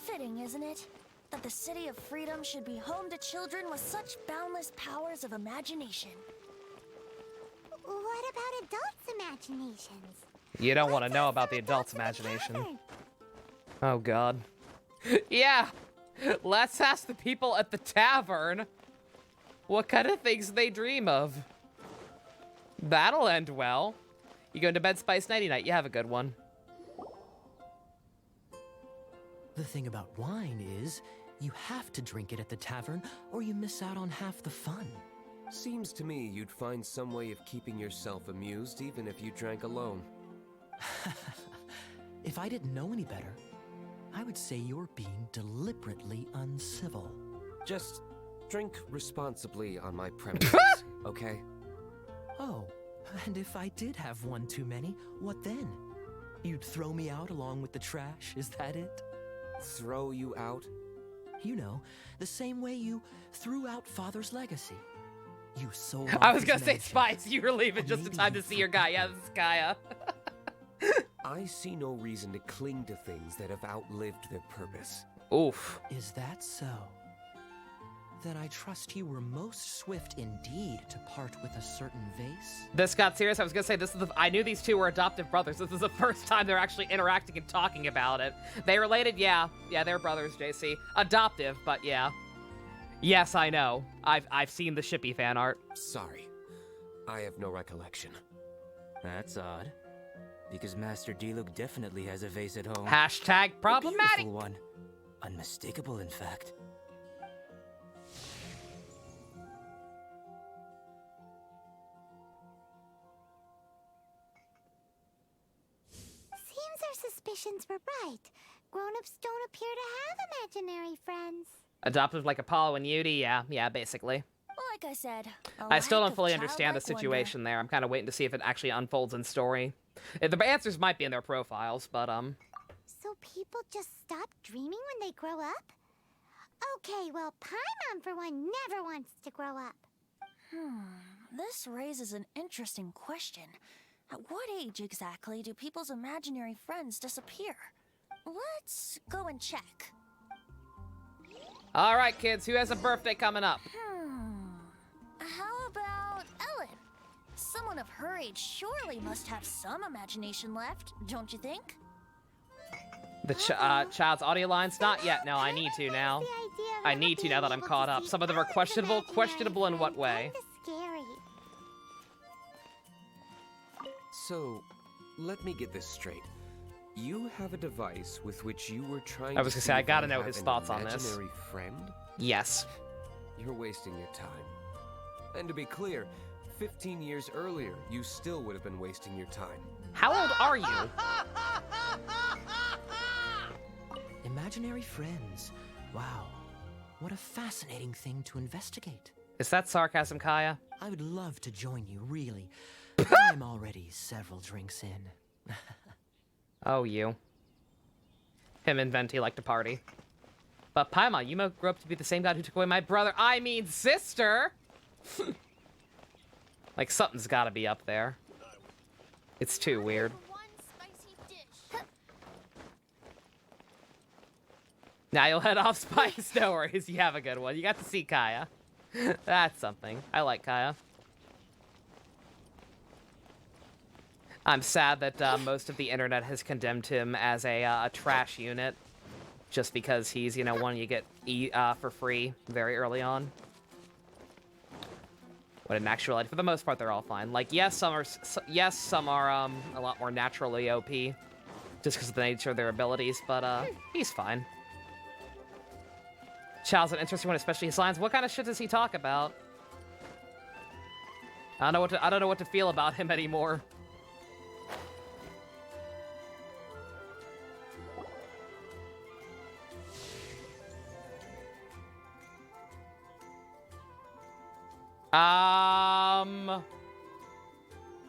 Fitting, isn't it? That the City of Freedom should be home to children with such boundless powers of imagination. What about adults' imaginations? You don't want to know about the adults' imagination. Oh, God. Yeah. Let's ask the people at the tavern what kind of things they dream of. That'll end well. You go to bed, Spice Nighty Night. You have a good one. The thing about wine is, you have to drink it at the tavern, or you miss out on half the fun. Seems to me you'd find some way of keeping yourself amused, even if you drank alone. If I didn't know any better, I would say you're being deliberately uncivil. Just drink responsibly on my premises, okay? Oh, and if I did have one too many, what then? You'd throw me out along with the trash, is that it? Throw you out? You know, the same way you threw out Father's legacy. You sold I off was his gonna say, mansion. Spice, you were leaving just in time to see your guy. Yeah, this is Kaya. I see no reason to cling to things that have outlived their purpose. Oof. Is that so? Then I trust you were most swift indeed to part with a certain vase. This got serious. I was gonna say, I knew these two were adoptive brothers. This is the first time they're actually interacting and talking about it. They related? Yeah. Yeah, they're brothers, JC. Adoptive, but yeah. Yes, I know. I've seen the shippy fan art. Sorry. I have no recollection. That's odd. Because Master Diluc definitely has a vase at home. Hashtag problematic. A beautiful one. Unmistakable, in fact. Seems our suspicions were right. Grown-ups don't appear to have imaginary friends. Adoptive like Apollo and Yudi? Yeah, basically. Like I said, I still don't fully understand the situation there. I'm kind of waiting to see if it actually unfolds in story. The answers might be in their profiles, but So people just stop dreaming when they grow up? Okay, well, Paimon for one never wants to grow up. This raises an interesting question. At what age exactly do people's imaginary friends disappear? Let's go and check. All right, kids, who has a birthday coming up? How about Ellen? Someone of her age surely must have some imagination left, don't you think? The child's audio lines? Not yet. No, I need to now. I need to now that I'm caught up. Some of them are questionable. Questionable in what way? Scary. So, let me get this straight. You have a device with which you were trying I was gonna to say, I see gotta if know have his an thoughts on this. imaginary friend? Yes. You're wasting your time. And to be clear, 15 years earlier, you still would have been wasting your time. How old are you? Imaginary friends. Wow. What a fascinating thing to investigate. Is that sarcasm, Kaya? I would love to join you, really. I'm already several drinks in. Oh, you. Him and Venti like to party. But Paimon, you might grow up to be the same god who took away my brother. I mean, sister! Like, something's gotta be up there. It's too weird. Now you'll head off, Spice. No worries. You have a good one. You got to see Kaya. That's something. I like Kaya. I'm sad that most of the internet has condemned him as a trash unit. Just because he's, you know, one you get for free very early on. But in actuality, for the most part, they're all fine. Like, yes, some are a lot more naturally OP, just because of the nature of their abilities. But he's fine. Child's an interesting one, especially his lines. What kind of shit does he talk about? I don't know what to feel about him anymore.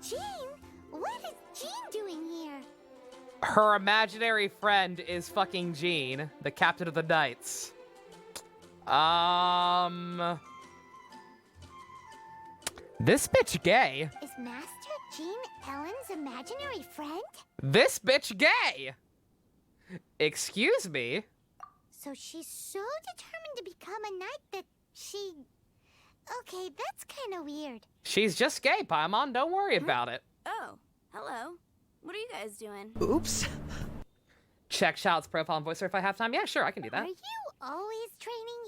Jean? What is Jean doing here? Her imaginary friend is fucking Jean, the captain of the Knights. This bitch gay. Is Master Jean Ellen's imaginary friend? This bitch gay! Excuse me? So she's so determined to become a knight that she... Okay, that's kind of weird. She's just gay, Paimon. Don't worry about it. Oh, hello. What are you guys doing? Oops. Check Child's profile and voice her if I have time. Yeah, sure, I can do that. Are you always training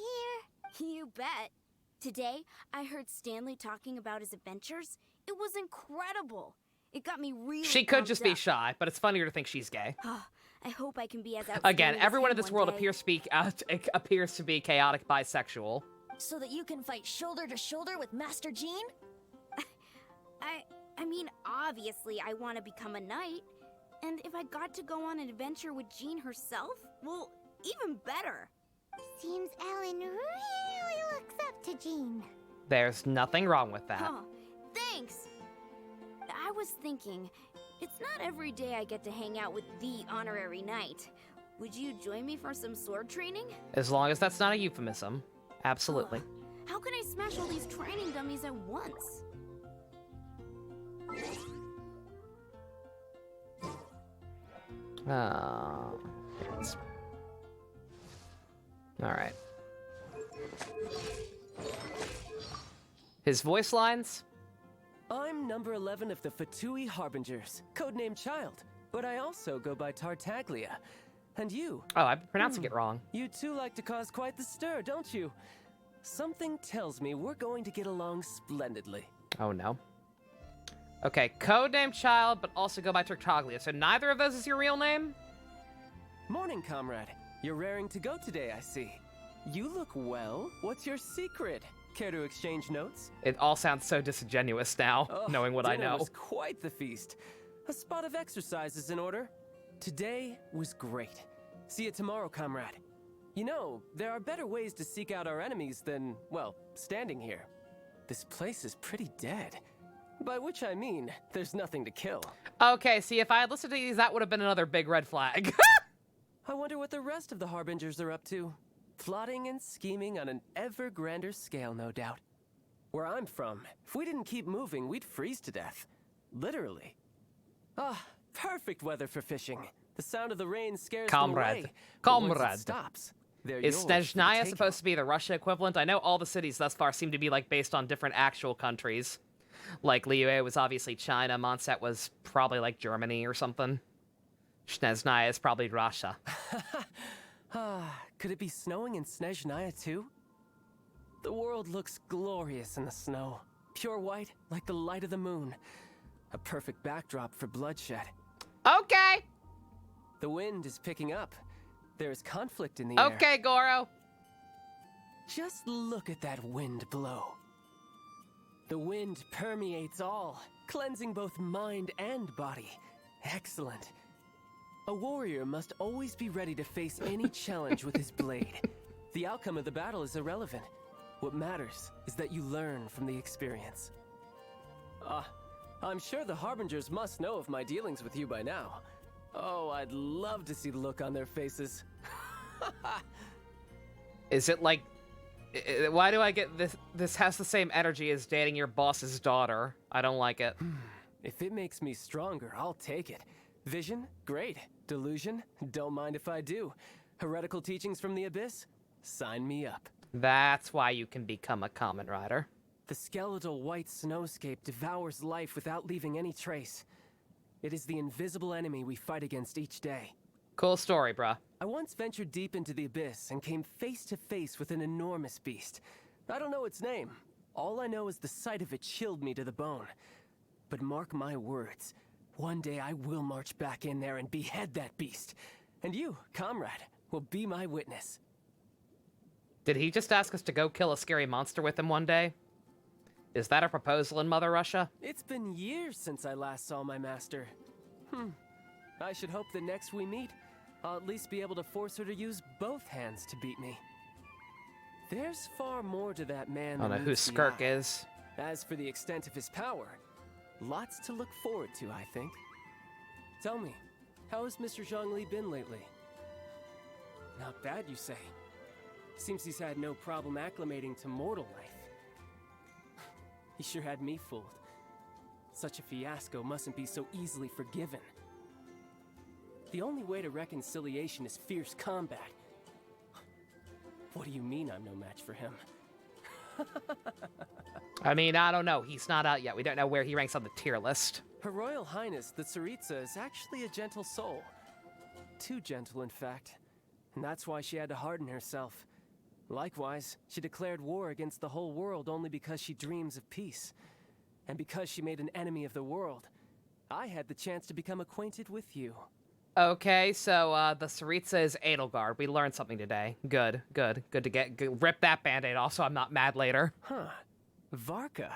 here? You bet. Today, I heard Stanley talking about his adventures. It was incredible. It got me really She could pumped just be up. shy, but it's funnier to think she's gay. I hope I can be as outstanding Again, as everyone him in this one world day. appears to be chaotic bisexual. So that you can fight shoulder to shoulder with Master Jean? I mean, obviously I want to become a knight. And if I got to go on an adventure with Jean herself, well, even better. Seems Ellen really looks up to Jean. There's nothing wrong with that. Oh, thanks. I was thinking, It's not every day I get to hang out with the honorary knight. Would you join me for some sword training? As long as that's not a euphemism. Absolutely. How can I smash all these training dummies at once? Alright. His voice lines? I'm number 11 of the Fatui Harbingers, codenamed Child, but I also go by Tartaglia. And you? Oh, I'm pronouncing it wrong. You two like to cause quite the stir, don't you? Something tells me we're going to get along splendidly. Oh, no. Okay, codename Child, but also go by Tartaglia. So neither of those is your real name? Morning, comrade. You're raring to go today, I see. You look well. What's your secret? Care to exchange notes? It all sounds so disingenuous now, knowing what I dinner know. was quite the feast. A spot of exercise is in order. Today was great. See you tomorrow, comrade. You know, there are better ways to seek out our enemies than, well, standing here. This place is pretty dead. By which I mean, there's nothing to kill. Okay, see, if I had listened to these, that would have been another big red flag. I wonder what the rest of the Harbingers are up to. Plotting and scheming on an ever grander scale, no doubt. Where I'm from, if we didn't keep moving, we'd freeze to death. Literally. Perfect weather for fishing. The sound of the rain scares them away. But once it stops, they're Is yours for the Snezhnaya taking. supposed to be the Russia equivalent? I know all the cities thus far seem to be like based on different actual countries. Like Liyue was obviously China, Mondstadt was probably like Germany or something. Snezhnaya is probably Russia. Could it be snowing in Snezhnaya too? The world looks glorious in the snow. Pure white, like the light of the moon. A perfect backdrop for bloodshed. Okay! The wind is picking up. There is conflict in the air. Okay, Goro. Just look at that wind blow. The wind permeates all, cleansing both mind and body. Excellent. A warrior must always be ready to face any challenge with his blade. The outcome of the battle is irrelevant. What matters is that you learn from the experience. I'm sure the Harbingers must know of my dealings with you by now. Oh, I'd love to see the look on their faces. Is it like... Why do I get this? This has the same energy as dating your boss's daughter. I don't like it. If it makes me stronger, I'll take it. Vision? Great. Delusion? Don't mind if I do. Heretical teachings from the Abyss? Sign me up. That's why you can become a Kamen Rider. The skeletal white snowscape devours life without leaving any trace. It is the invisible enemy we fight against each day. Cool story, bruh. I once ventured deep into the Abyss and came face to face with an enormous beast. I don't know its name. All I know is the sight of it chilled me to the bone. But mark my words, one day I will march back in there and behead that beast. And you, comrade, will be my witness. Did he just ask us to go kill a scary monster with him one day? Is that a proposal in Mother Russia? It's been years since I last saw my master. I should hope that next we meet, I'll at least be able to force her to use both hands to beat me. There's far more to that man I don't than know who meets the Skirk eye. is. As for the extent of his power, lots to look forward to, I think. Tell me, how has Mr. Zhongli been lately? Not bad, you say. Seems he's had no problem acclimating to mortal life. He sure had me fooled. Such a fiasco mustn't be so easily forgiven. The only way to reconciliation is fierce combat. What do you mean I'm no match for him? I mean, I don't know. He's not out yet. We don't know where he ranks on the tier list. Her Royal Highness, the Tsaritsa, is actually a gentle soul. Too gentle, in fact. And that's why she had to harden herself. Likewise, she declared war against the whole world only because she dreams of peace. And because she made an enemy of the world, I had the chance to become acquainted with you. Okay, so the Tsaritsa is Edelgard. We learned something today. Good to rip that band-aid off so I'm not mad later. Huh. Varka.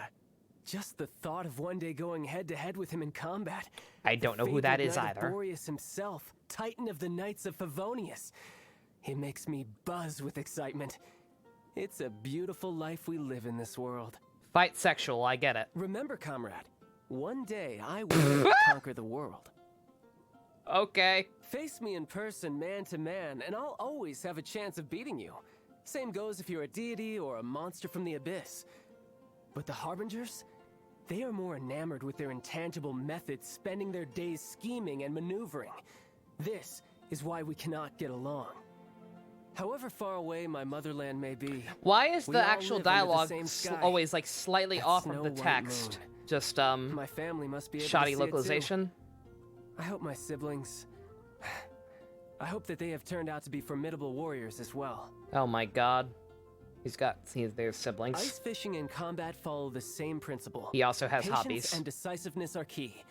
Just the thought of one day going head-to-head with him in combat. I don't know who that is either. Boreas himself, Titan of the Knights of Favonius. It makes me buzz with excitement. It's a beautiful life we live in this world. Fight sexual, I get it. Remember, comrade, one day I will conquer the world. Okay. Face me in person, man to man, and I'll always have a chance of beating you. Same goes if you're a deity or a monster from the abyss. But the Harbingers? They are more enamored with their intangible methods, spending their days scheming and maneuvering. This is why we cannot get along. However far away my motherland may be, why is we the all actual live under the dialogue same sky. always like slightly That off from the snow-white text? moon. Just My family must be able shoddy to see it too. localization. I hope my siblings... I hope that they have turned out to be formidable warriors as well. Oh my god. There's siblings. Ice fishing and combat follow the same principle. He also has Patience hobbies. and decisiveness are key.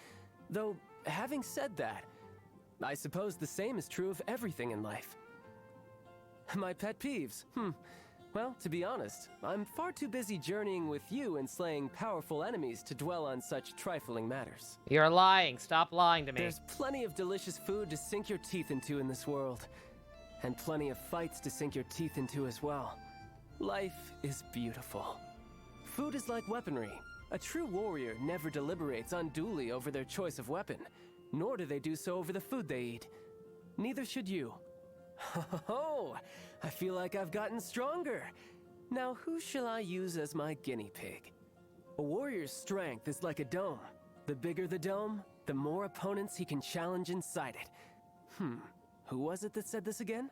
Though, having said that, I suppose the same is true of everything in life. My pet peeves? Well, to be honest, I'm far too busy journeying with you and slaying powerful enemies to dwell on such trifling matters. You're lying. Stop lying to me. There's plenty of delicious food to sink your teeth into in this world. And plenty of fights to sink your teeth into as well. Life is beautiful. Food is like weaponry. A true warrior never deliberates unduly over their choice of weapon, nor do they do so over the food they eat. Neither should you. Oh, I feel like I've gotten stronger. Now who shall I use as my guinea pig? A warrior's strength is like a dome. The bigger the dome, the more opponents he can challenge inside it. Who was it that said this again?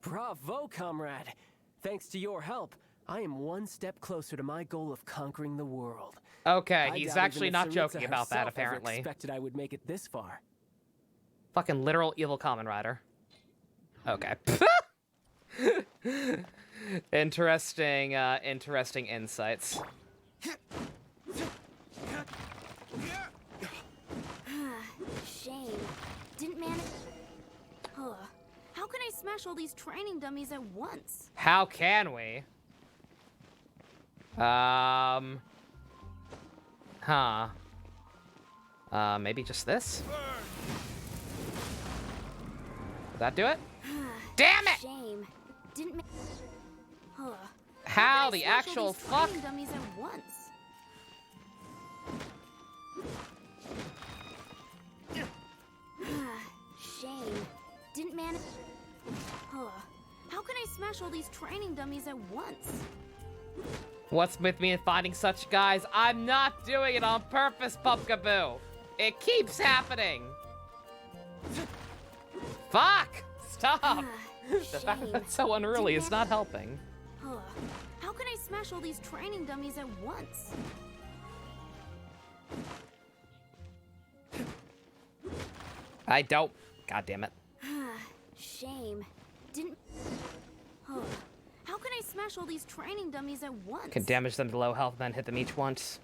Bravo, comrade! Thanks to your help, I am one step closer to my goal of conquering the world. Okay, I he's doubt actually even not Saritsa joking about that, herself ever apparently. expected I would make it this far. Fucking literal evil common rider. Okay. Interesting insights. Shame. Didn't manage. How can I smash all these training dummies at once? How can we? Maybe just this? Did that do it? Damn it! Shame. Didn't How the actual fuck? Training dummies at once. Shame. Didn't manage. How can I smash all these training dummies at once? What's with me and finding such guys? I'm not doing it on purpose, Pumpkaboo. It keeps happening. Fuck! Stop! The fact that that's so unruly is not helping. How can I smash all these training dummies at once? I don't. God damn it. Shame. Didn't. How can I smash all these training dummies at once? Can damage them to low health, then hit them each once.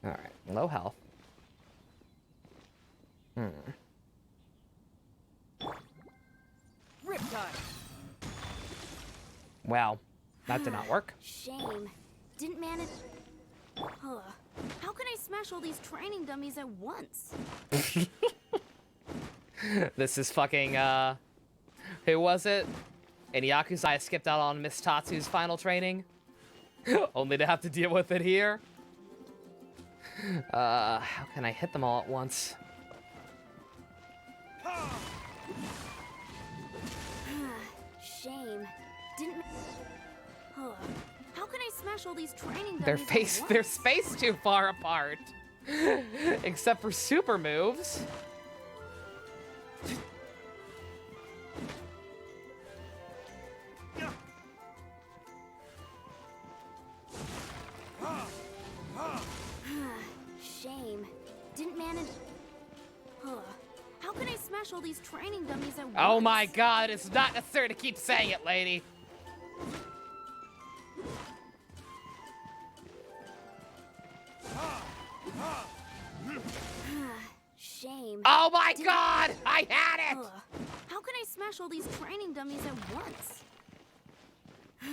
Alright, low health. Riptide. Wow, that did not work. Shame. Didn't manage. How can I smash all these training dummies at once? This is fucking, who was it? In Yakuza, I skipped out on Miss Tatsu's final training. Only to have to deal with it here. How can I hit them all at once? Shame. Didn't. How can I smash all these training dummies? They're spaced too far apart. Except for super moves. Shame. Didn't manage. How can I smash all these training dummies at once? Oh my god, it's not necessary to keep saying it, lady. Shame. Oh my god! I had it! How can I smash all these training dummies at once?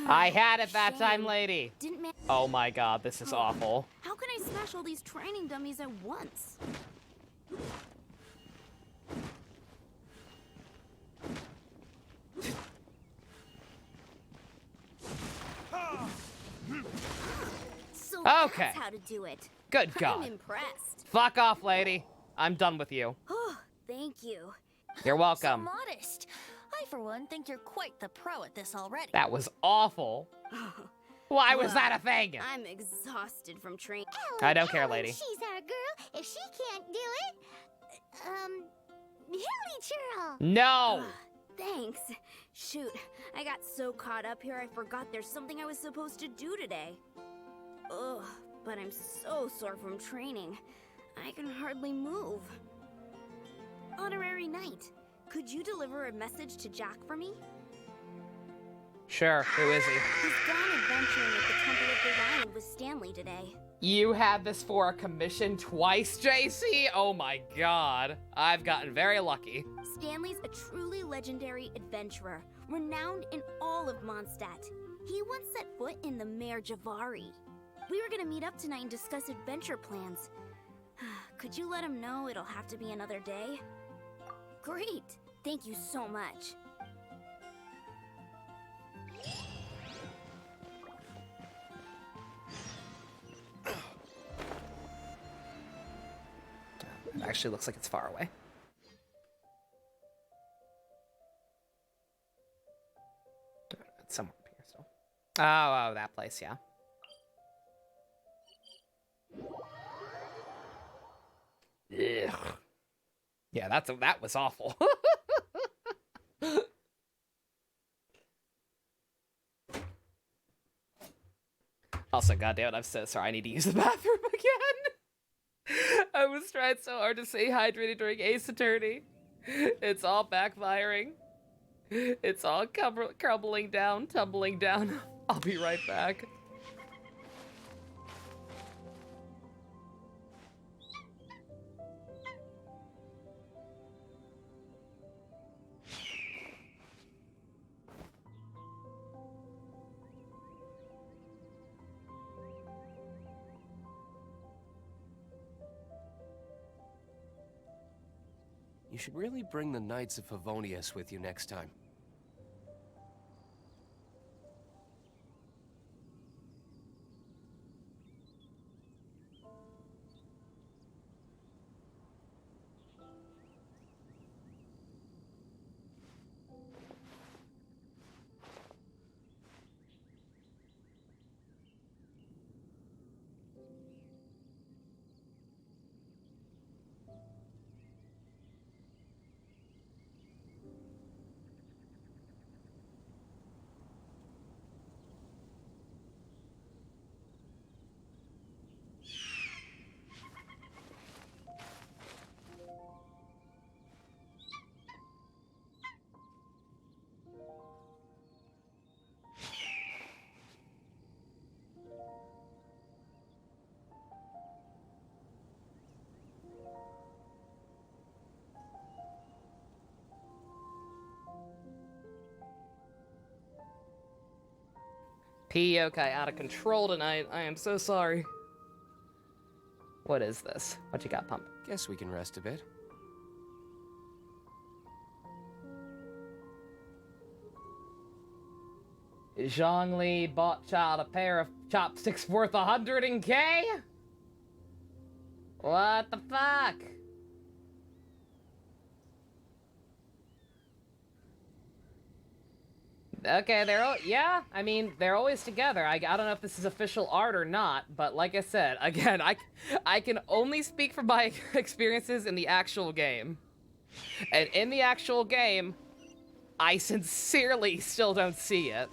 I had it that time, lady. Didn't Oh my god, this is awful. How can I smash all these training dummies at once? Okay. That's how to do it. Good God. I'm impressed. Fuck off, lady. I'm done with you. Oh, thank you. You're welcome. So modest. I, for one, think you're quite the pro at this already. That was awful. Why was Well, that a thing? I'm exhausted from training. I don't care, lady. She's our girl. If she can't do it, Hilly Churl. No. Thanks. Shoot, I got so caught up here I forgot there's something I was supposed to do today. Ugh, but I'm so sore from training. I can hardly move. Honorary Knight, could you deliver a message to Jack for me? Sure, who is he? He's gone adventuring at the Temple of the Lion with Stanley today. You had this for a commission twice, JC? Oh my god. I've gotten very lucky. Stanley's a truly legendary adventurer, renowned in all of Mondstadt. He once set foot in the Mare Javari. We were gonna meet up tonight and discuss adventure plans. Could you let him know it'll have to be another day? Great! Thank you so much. It actually looks like it's far away. It's somewhere up here still. Oh, that place, yeah. Ugh. Yeah, that was awful. Also, goddammit, I'm so sorry. I need to use the bathroom again. I was trying so hard to stay hydrated during Ace Attorney. It's all backfiring. It's all crumbling down, tumbling down. I'll be right back. You should really bring the Knights of Favonius with you next time. Yokai out of control tonight. I am so sorry. What is this? What you got, Pump? Guess we can rest a bit. Zhongli bought Child a pair of chopsticks worth 100K? What the fuck? Okay, yeah, I mean, they're always together. I don't know if this is official art or not, but like I said, again, I can only speak from my experiences in the actual game. And in the actual game, I sincerely still don't see it.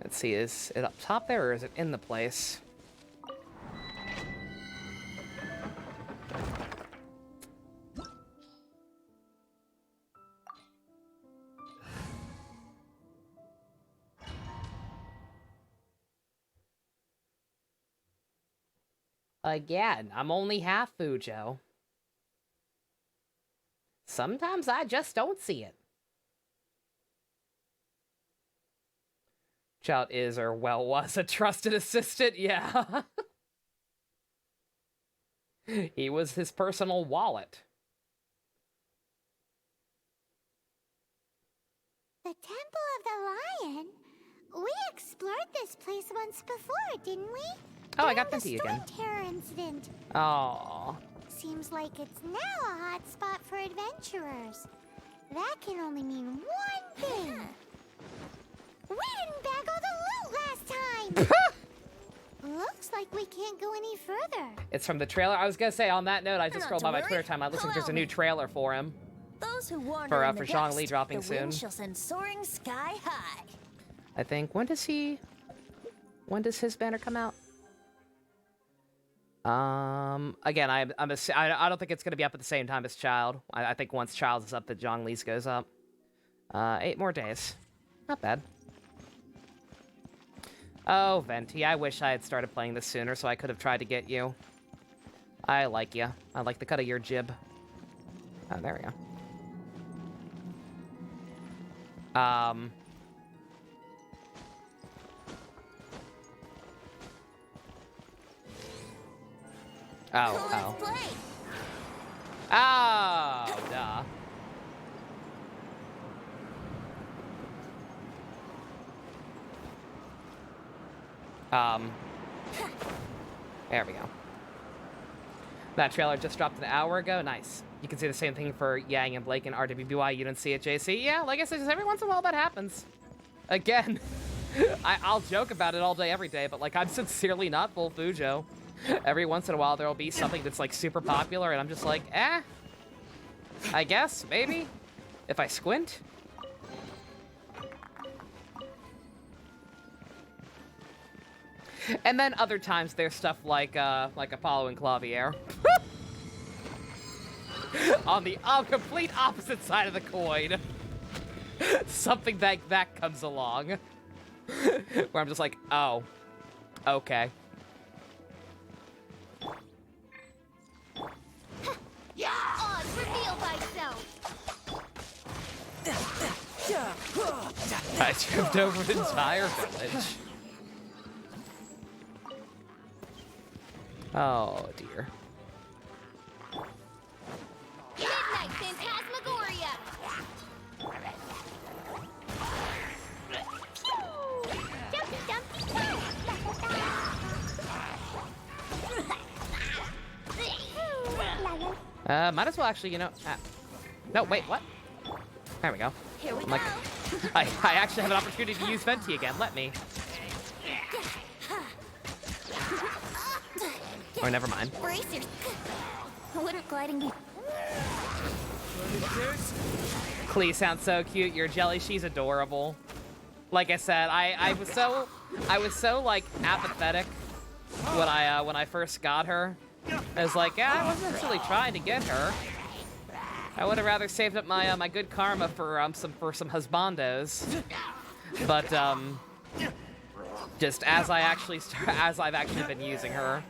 Let's see, is it up top there or is it in the place? Again, I'm only half Fujo. Sometimes I just don't see it. Child is or well was a trusted assistant, yeah. He was his personal wallet. The Temple of the Lion? We explored this place once before, didn't we? Oh, I got During Venti the again. Storm Terror incident. Oh. Seems like it's now a hot spot for adventurers. That can only mean one thing. We didn't bag all the loot last time. Looks like we can't go any further. It's from the trailer. I was gonna say, on that note, I just Not scrolled to by my worry. Twitter timeline. Looks like there's a Allow new me. trailer for him. Those who wander For, in for the Zhongli dust, dropping the soon. wind shall send soaring sky high. I think. When does his banner come out? Again, I don't think it's gonna be up at the same time as Child. I think once Child's is up, the Zhongli's goes up. 8 more days. Not bad. Oh, Venti, I wish I had started playing this sooner so I could have tried to get you. I like you. I like the cut of your jib. Oh, there we go. Oh. Oh, duh. There we go. That trailer just dropped an hour ago. Nice. You can see the same thing for Yang and Blake and RWBY. You didn't see it, JC? Yeah, like I said, just every once in a while that happens. Again, I'll joke about it all day, every day, but, like, I'm sincerely not full Fujo. Every once in a while, there'll be something that's, like, super popular, and I'm just like, I guess, maybe, if I squint. And then other times there's stuff like Apollo and Clavier. On the complete opposite side of the coin. Something that comes along. Where I'm just like, oh, okay. Oz, reveal thyself. I tripped over an entire village. Oh, dear. Midnight Phantasmagoria. Jumpy, jumpy, Might as well actually, you know. No, wait, what? There we go. Here we I'm like, I actually have an opportunity to use Venti again. Let me. Or never mind. Brace your... Wouldn't gliding be... Klee sounds so cute. Your jelly, she's adorable. Like I said, I was so like apathetic when I first got her. I was like, yeah, I wasn't actually trying to get her. I would have rather saved up my my good karma for some husbandos. But just as I've actually been using her,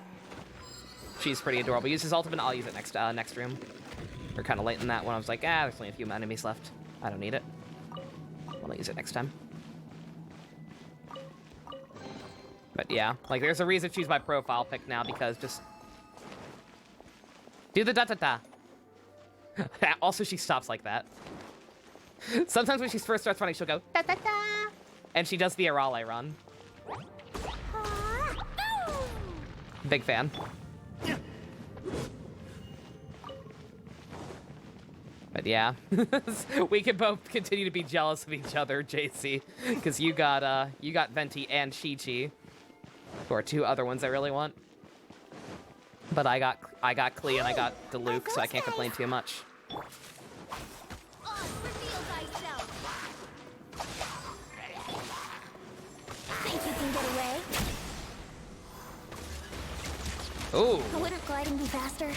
she's pretty adorable. Use his ultimate. I'll use it next room. We're kind of late in that one. I was like, there's only a few enemies left. I don't need it. I'll use it next time. But yeah, like there's a reason she's my profile pick now, because just do the da-da-da. Also, she stops like that. Sometimes when she first starts running, she'll go da-da-da. And she does the Arale run. Big fan. But yeah, we can both continue to be jealous of each other, JC, because you got Venti and Chi-Chi, who are 2 other ones I really want. But I got Klee and I got Diluc, so I can't complain too much. Think you can get away? Ooh. Wouldn't gliding be faster?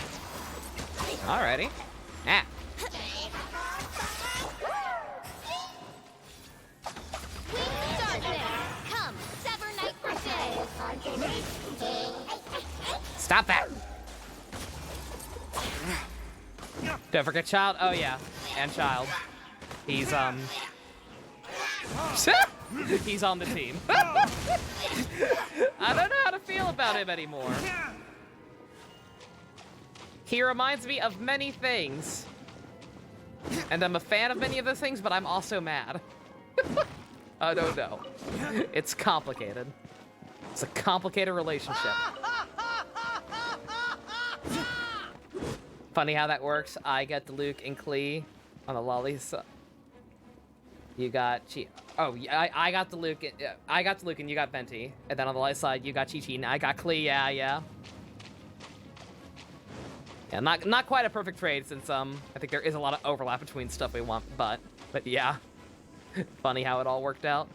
Alrighty. Ah. Come, sever night for day. Stop that. Don't forget Child. Oh yeah, and Child. He's he's on the team. I don't know how to feel about him anymore. He reminds me of many things. And I'm a fan of many of those things, but I'm also mad. I don't know. It's complicated. It's a complicated relationship. Funny how that works. I get the Luke and Klee on the lollies. You got Oh, I got the Luke. I got the Luke and you got Venti. And then on the left side, you got Chi-Chi and I got Klee. Yeah. Yeah, not quite a perfect trade since I think there is a lot of overlap between stuff we want, but yeah. Funny how it all worked out.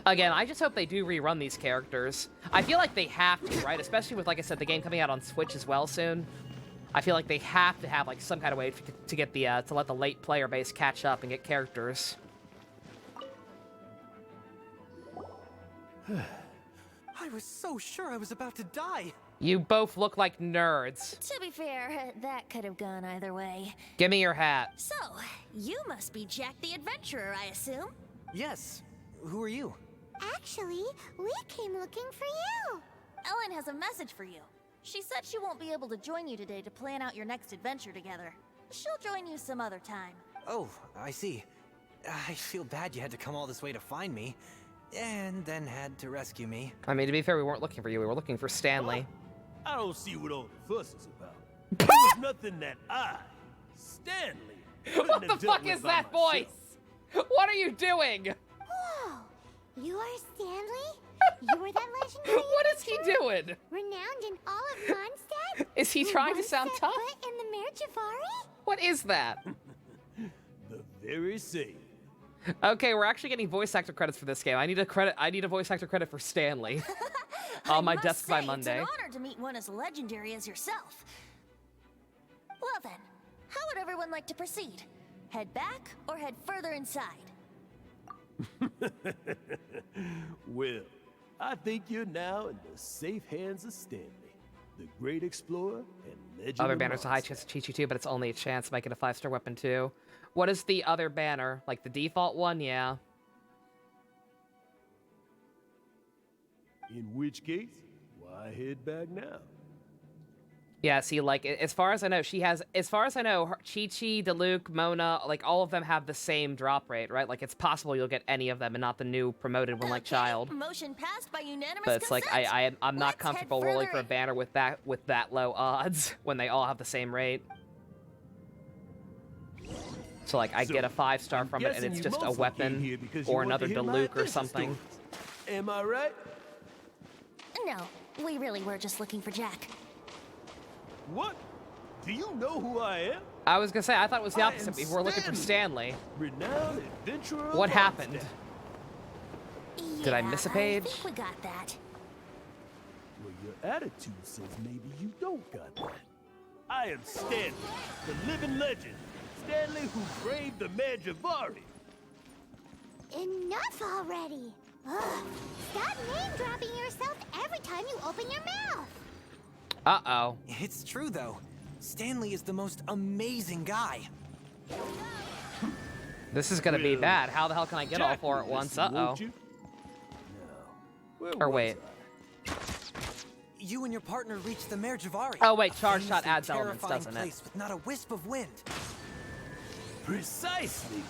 Again, I just hope they do rerun these characters. I feel like they have to, right? Especially with, like I said, the game coming out on Switch as well soon. I feel like they have to have like some kind of way to get the to let the late player base catch up and get characters. I was so sure I was about to die. You both look like nerds. To be fair, that could have gone either way. Give me your hat. So, you must be Jack the Adventurer, I assume? Yes. Who are you? Actually, we came looking for you. Ellen has a message for you. She said she won't be able to join you today to plan out your next adventure together. She'll join you some other time. Oh, I see. I feel bad you had to come all this way to find me, and then had to rescue me. I mean, to be fair, we weren't looking for you. We were looking for Stanley. I don't see what all the fuss is about. There was nothing that Stanley, what the fuck is that voice? What are you doing? Whoa, you are Stanley? You were that legendary What is he doing? Renowned in all of Mondstadt? Is he trying to sound tough? In the Mare Javari? What is that? The very same. Okay, we're actually getting voice actor credits for this game. I need a voice actor credit for Stanley on my desk by Monday. It's an honor to meet one as legendary as yourself. Well then, how would everyone like to proceed? Head back or head further inside? Well, I think you're now in the safe hands of Stanley, the great explorer and legend. Other banners a high chance of Chi-Chi too, but it's only a chance. Make it a 5-star weapon too. What is the other banner? Like the default one? Yeah. In which case, why head back now? Yeah, see, like, as far as I know, as far as I know, Chi-Chi, Diluc, Mona, like, all of them have the same drop rate, right? Like, it's possible you'll get any of them and not the new promoted one, like Child. Motion passed by unanimous But it's consent. like, I'm not comfortable rolling for a banner with that low odds when they all have the same rate. So, like, I get a 5-star from it, and it's just a weapon or another Diluc or something. Am I right? No, we really were just looking for Jack. What? Do you know who I am? I was gonna say, I thought it was the opposite. We were looking for Stanley. Renowned adventurer. What happened? Yeah, Did I miss a page? I think we got that. Well, your attitude says maybe you don't got that. I am Stanley, the living legend. Stanley who braved the Mare Javari. Enough already. Ugh. Stop name-dropping yourself every time you open your mouth. Uh-oh. It's true, though. Stanley is the most amazing guy. This is gonna be bad. How the hell can I get all four at once? Uh-oh. Or wait. You and your partner reached the Mare Javari. Oh wait, charge shot adds elements, doesn't it? With not a wisp of wind. Precisely.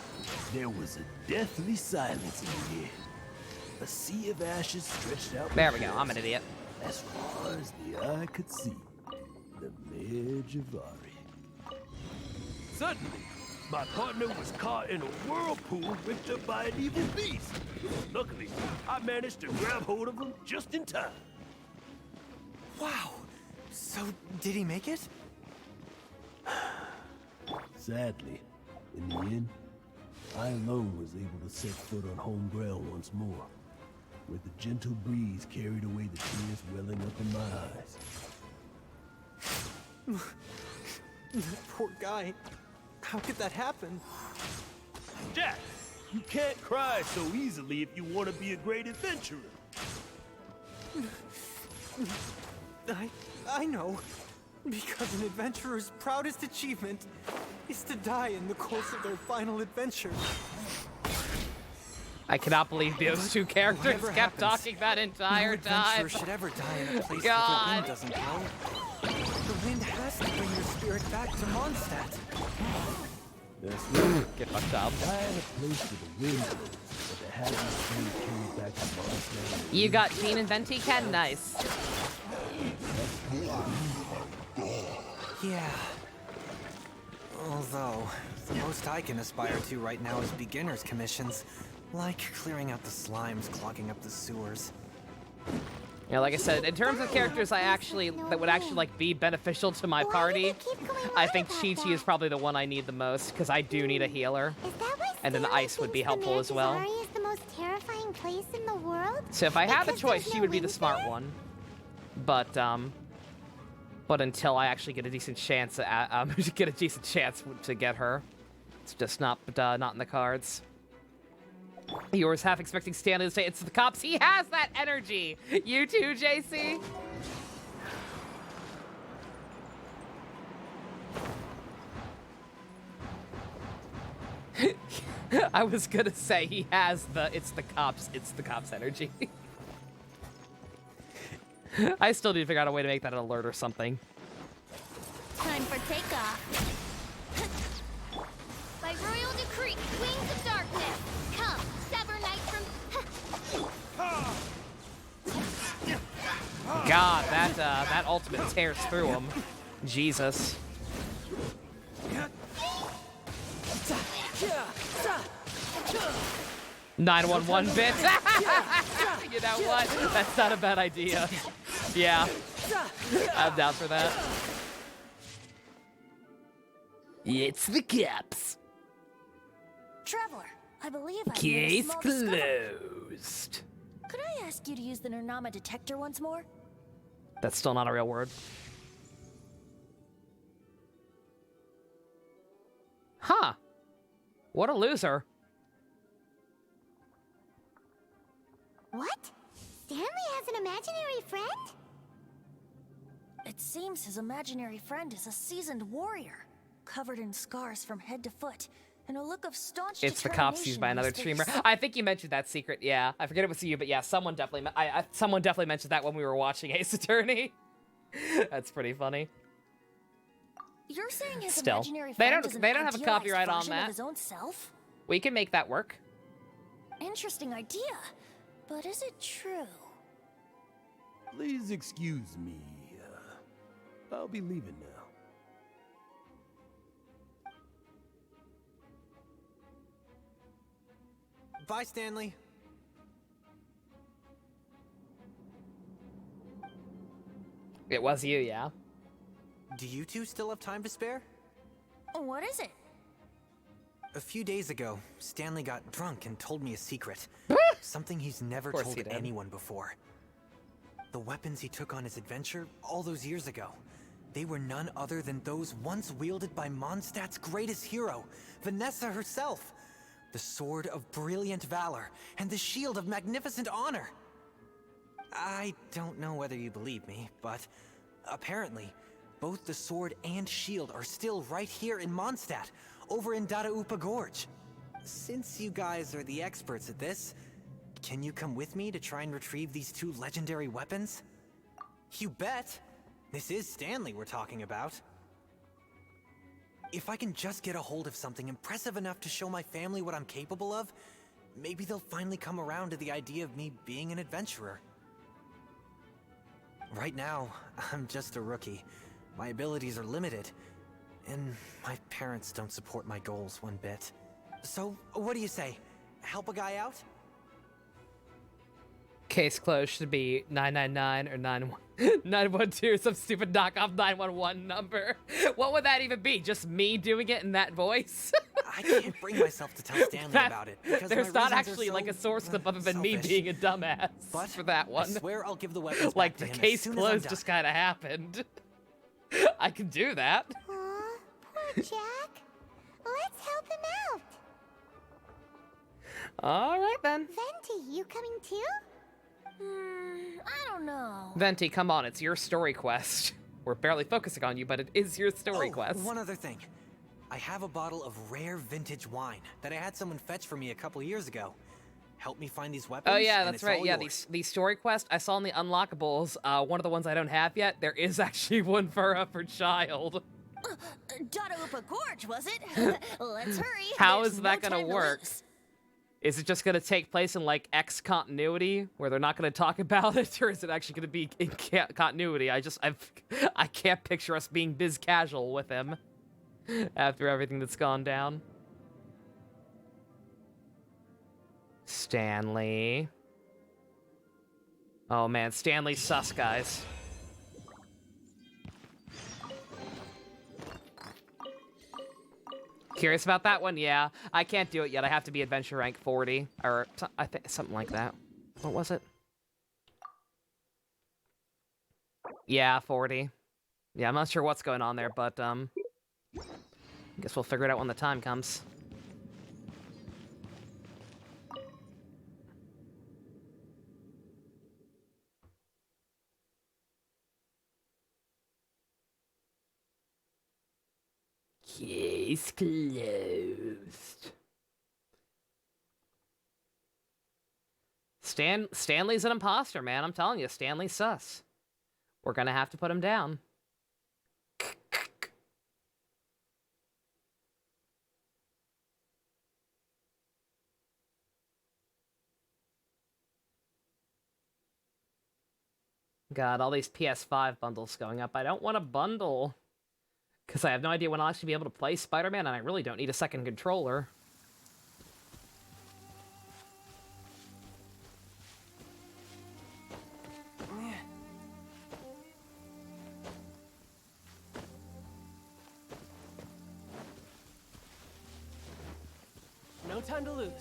There was a deathly silence in the air. A sea of ashes stretched out. There we go. I'm an idiot. As far as the eye could see, the Mare Javari. Suddenly, my partner was caught in a whirlpool ripped up by an evil beast. Luckily, I managed to grab hold of him just in time. Wow. So, did he make it? Sadly, in the end, I alone was able to set foot on home ground once more, where the gentle breeze carried away the tears welling up in my eyes. That poor guy. How could that happen? Jack, you can't cry so easily if you want to be a great adventurer. I know. Because an adventurer's proudest achievement is to die in the course of their final adventure. I cannot believe those two characters kept talking that entire time. No adventurer should ever die in a place God. where the wind doesn't blow. The wind has to bring your spirit back to Mondstadt. That's right. Get fucked up. I had a place for the wind blows, but the hazard stream carried back to Mars. You got Jean and Venti, Ken? Nice. Yeah. Although, the most I can aspire to right now is beginner's commissions, like clearing out the slimes clogging up the sewers. Yeah, like I said, in terms of characters that would actually like be beneficial to my party, I think Chi-Chi is probably the one I need the most, because I do need a healer. And then Ice would be helpful as well. Is the most terrifying place in the world? So if I had the choice, she would be the smart one. But until I actually get a decent chance to get her, it's just not in the cards. You were half expecting Stanley to say it's the cops. He has that energy. You too, JC. I was gonna say he has it's the cops energy. I still need to figure out a way to make that an alert or something. Time for takeoff. By royal decree, wings of darkness, come, sever night from... God, that ultimate tears through him. Jesus. 911 bits. You know what? That's not a bad idea. Yeah. I'm down for that. It's the cops. Traveler, I believe I Case closed. Could I ask you to use the Nernama detector once more? That's still not a real word. Huh. What a loser. What? Stanley has an imaginary friend? It seems his imaginary friend is a seasoned warrior, covered in scars from head to foot, and a look of staunch It's the cops used by another streamer. I think you mentioned that secret. Yeah, I forget it was you, but yeah, someone definitely mentioned that when we were watching Ace Attorney. That's pretty funny. You're saying his Still, imaginary they friend don't is an have a copyright on version of that. his own self? We can make that work. Interesting idea, but is it true? Please excuse me. I'll be leaving now. Bye, Stanley. It was you, yeah. Do you two still have time to spare? What is it? A few days ago, Stanley got drunk and told me a secret. Something he's never told anyone before. The weapons he took on his adventure all those years ago, they were none other than those once wielded by Mondstadt's greatest hero, Vanessa herself. The sword of brilliant valor and the shield of magnificent honor. I don't know whether you believe me, but apparently, both the sword and shield are still right here in Mondstadt, over in Dadaupa Gorge. Since you guys are the experts at this, can you come with me to try and retrieve these two legendary weapons? You bet! This is Stanley we're talking about. If I can just get a hold of something impressive enough to show my family what I'm capable of, maybe they'll finally come around to the idea of me being an adventurer. Right now, I'm just a rookie. My abilities are limited, and my parents don't support my goals one bit. So, what do you say? Help a guy out? Case closed should be 999 or 912, some stupid knockoff 911 number. What would that even be? Just me doing it in that voice? I can't bring myself to tell Stanley about it. Because there's my not reasons actually are like a source clip other than me selfish. being a dumbass But for that one. I swear I'll give the weapons Like back to the him as case soon as I'm closed done. just kind of happened. I can do that. Aw, poor Jack. Let's help him out. All right then. Venti, you coming too? I don't know. Venti, come on, it's your story quest. We're barely focusing on you, but it is your story Oh, quest. one other thing. I have a bottle of rare vintage wine that I had someone fetch for me a couple years ago. Help me find these weapons. Oh yeah, and that's it's right. all Yeah, yours. these story quests I saw in the unlockables. One of the ones I don't have yet. There is actually one for child. Dadaupa Gorge, was it? Let's hurry. How There's is that no gonna time to work? lose. Is it just gonna take place in like X continuity where they're not gonna talk about it, or is it actually gonna be in continuity? I can't picture us being biz casual with him after everything that's gone down. Stanley. Oh man, Stanley's sus, guys. Curious about that one? Yeah, I can't do it yet. I have to be adventure rank 40, or I think something like that. What was it? Yeah, 40. Yeah, I'm not sure what's going on there, but I guess we'll figure it out when the time comes. Case closed. Stanley's an imposter, man. I'm telling you, Stanley's sus. We're gonna have to put him down. God, all these PS5 bundles going up. I don't want a bundle. Because I have no idea when I'll actually be able to play Spider-Man, and I really don't need a second controller. No time to lose.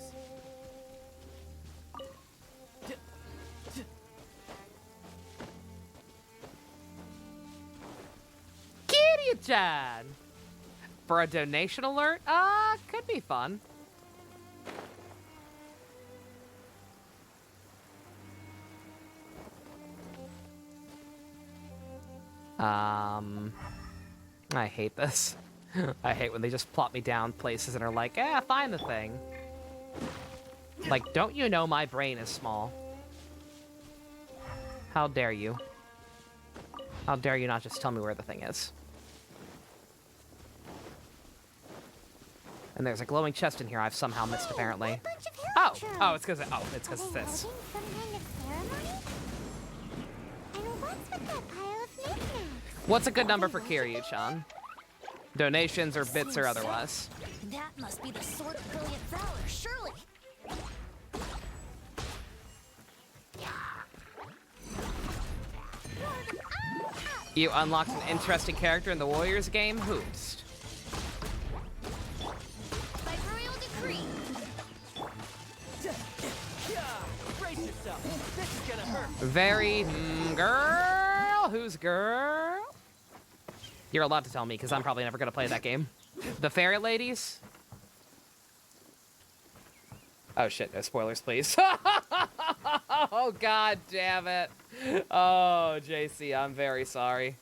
Kiryu-chan! For a donation alert? Could be fun. I hate this. I hate when they just plop me down places and are like, find the thing. Like, don't you know my brain is small? How dare you? How dare you not just tell me where the thing is? And there's a glowing chest in here I've somehow missed, apparently. Oh, it's because it's this. What's a good number for Kiryu-chan? Donations or bits or otherwise? That must be the Sword of Brilliant Valor, surely. You unlocked an interesting character in the Warriors game? Who's? By royal decree. Brace yourself. This is gonna hurt. Very girl. Who's girl? You're allowed to tell me because I'm probably never gonna play that game. The fairy ladies? Oh shit! No spoilers, please. Oh god damn it! Oh JC, I'm very sorry.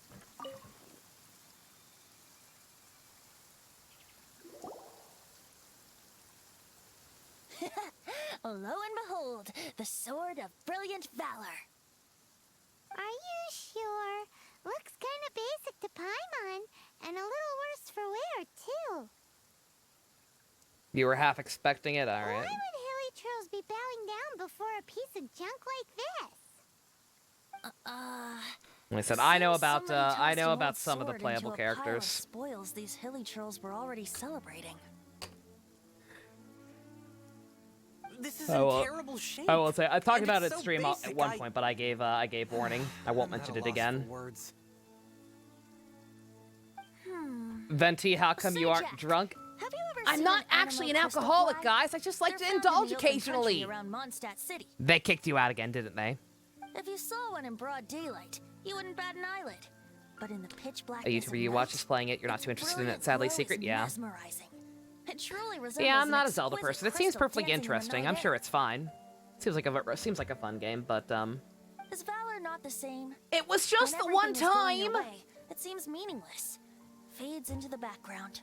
Lo and behold, the Sword of Brilliant Valor. Are you sure? Looks kind of basic to Paimon, and a little worse for wear, too. You were half expecting it, alright. Why would Hilichurls be bowing down before a piece of junk like this? I said I know about some of the playable characters. Spoils these Hilichurls were already celebrating. This is in terrible shape. I will say I talked about it stream at one point, but I gave warning. I won't mention it again. Venti, how come you aren't drunk? Have you ever I'm not actually an alcoholic, guys. I just like to indulge occasionally. Around Mondstadt City. They kicked you out again, didn't they? If you saw one in broad daylight, you wouldn't bat an eyelid. But in the pitch black, A YouTuber you watch is playing it. You're not too interested in it. Sadly, secret. Yeah. It truly Yeah, I'm not a Zelda person. It seems perfectly interesting. I'm sure it's fine. Seems like a fun game, but Is Valor not the same? It was just the one time. It seems meaningless. Fades into the background.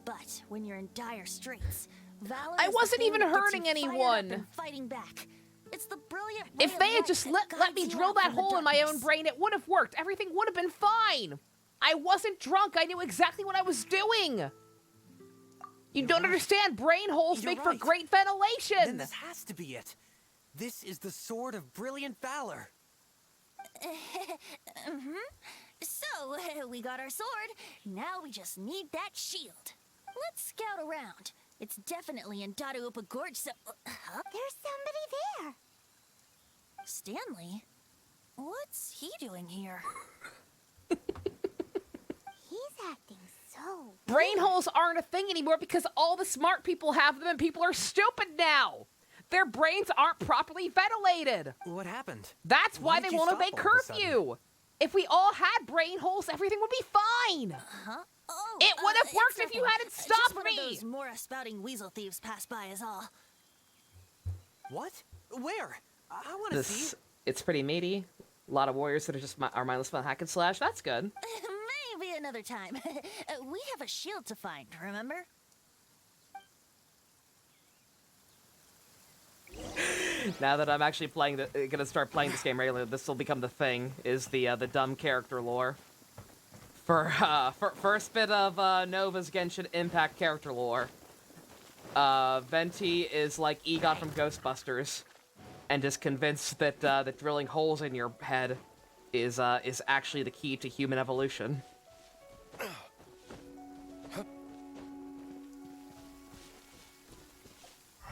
But when you're in dire straits, Valor I wasn't even hurting anyone. Fighting back. It's the brilliant. If they had just let me drill that hole in my own brain, it would have worked. Everything would have been fine. I wasn't drunk. I knew exactly what I was doing. You don't understand. Brain holes make for great ventilation. Then this has to be it. This is the Sword of Brilliant Valor. So, we got our sword. Now we just need that shield. Let's scout around. It's definitely in Daraupa Gorge, so... There's somebody there. Stanley? What's he doing here? He's acting so... Brain holes aren't a thing anymore because all the smart people have them and people are stupid now. Their brains aren't properly ventilated. What happened? That's why they won't obey curfew. If we all had brain holes, everything would be fine. Huh? Oh, it would have worked if you hadn't stopped just one me. Of those Mora spouting weasel thieves passed by is all. What? Where? I want to see. It's pretty meaty. A lot of warriors that are just are mindless about hack and slash. That's good. Maybe another time. We have a shield to find, remember? Now that I'm actually gonna start playing this game regularly, this will become the thing, is the dumb character lore. For first bit of Nova's Genshin Impact character lore. Venti is like Egon from Ghostbusters, and is convinced that that drilling holes in your head is actually the key to human evolution.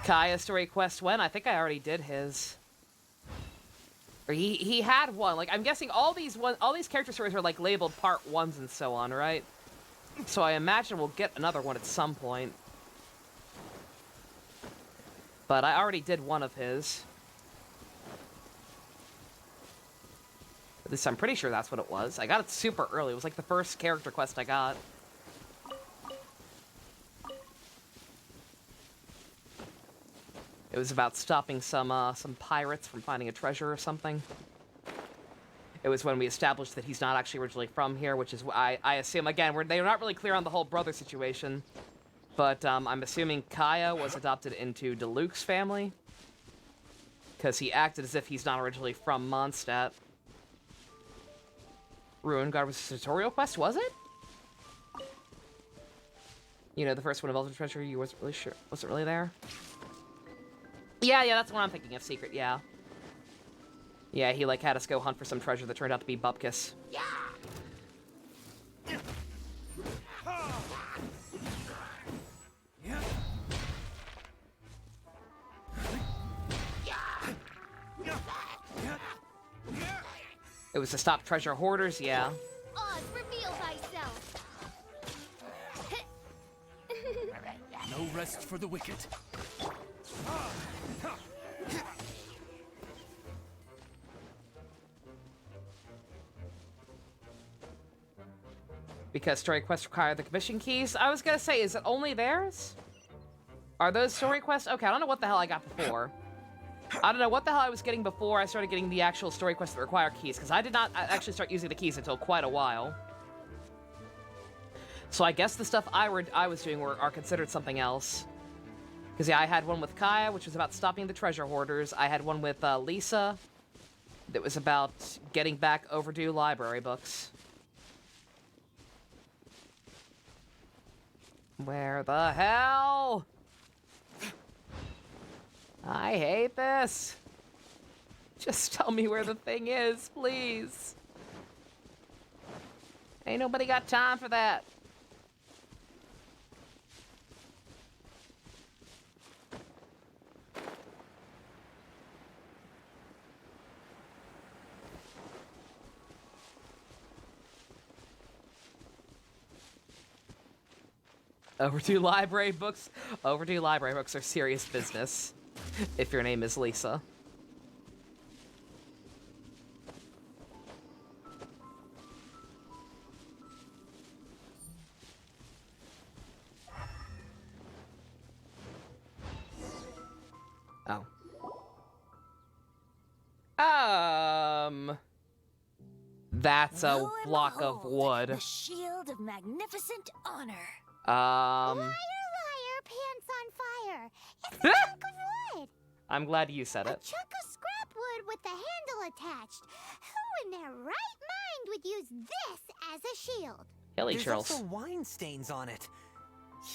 Kaya story quest when? I think I already did his. Or he had one. Like, I'm guessing all these character stories are like labeled part 1s and so on, right? So I imagine we'll get another one at some point. But I already did one of his. At least I'm pretty sure that's what it was. I got it super early. It was like the first character quest I got. It was about stopping some pirates from finding a treasure or something. It was when we established that he's not actually originally from here, which is I assume, again, they're not really clear on the whole brother situation. But I'm assuming Kaya was adopted into Diluc's family. Because he acted as if he's not originally from Mondstadt. Ruin Guard was a tutorial quest, was it? You know, the first one involved in treasure, you wasn't really sure. Wasn't really there? Yeah, that's what I'm thinking of. Secret, yeah. Yeah, he like had us go hunt for some treasure that turned out to be Bupkis. Yeah. It was to stop treasure hoarders, yeah. Oz, reveal thyself. No rest for the wicked. Because story quests require the commission keys. I was gonna say, is it only theirs? Are those story quests? Okay, I don't know what the hell I got before. I don't know what the hell I was getting before I started getting the actual story quests that require keys, because I did not actually start using the keys until quite a while. So I guess the stuff I was doing are considered something else. Because yeah, I had one with Kaya, which was about stopping the treasure hoarders. I had one with Lisa that was about getting back overdue library books. Where the hell? I hate this. Just tell me where the thing is, please. Ain't nobody got time for that. Overdue library books are serious business. If your name is Lisa. Oh. That's a block of wood. The shield of magnificent honor. Liar, liar, pants on fire. It's a chunk of wood. I'm glad you said it. A chunk of scrap wood with the handle attached. Who in their right mind friend would use this as a shield. Hilly There's churls. also wine stains on it.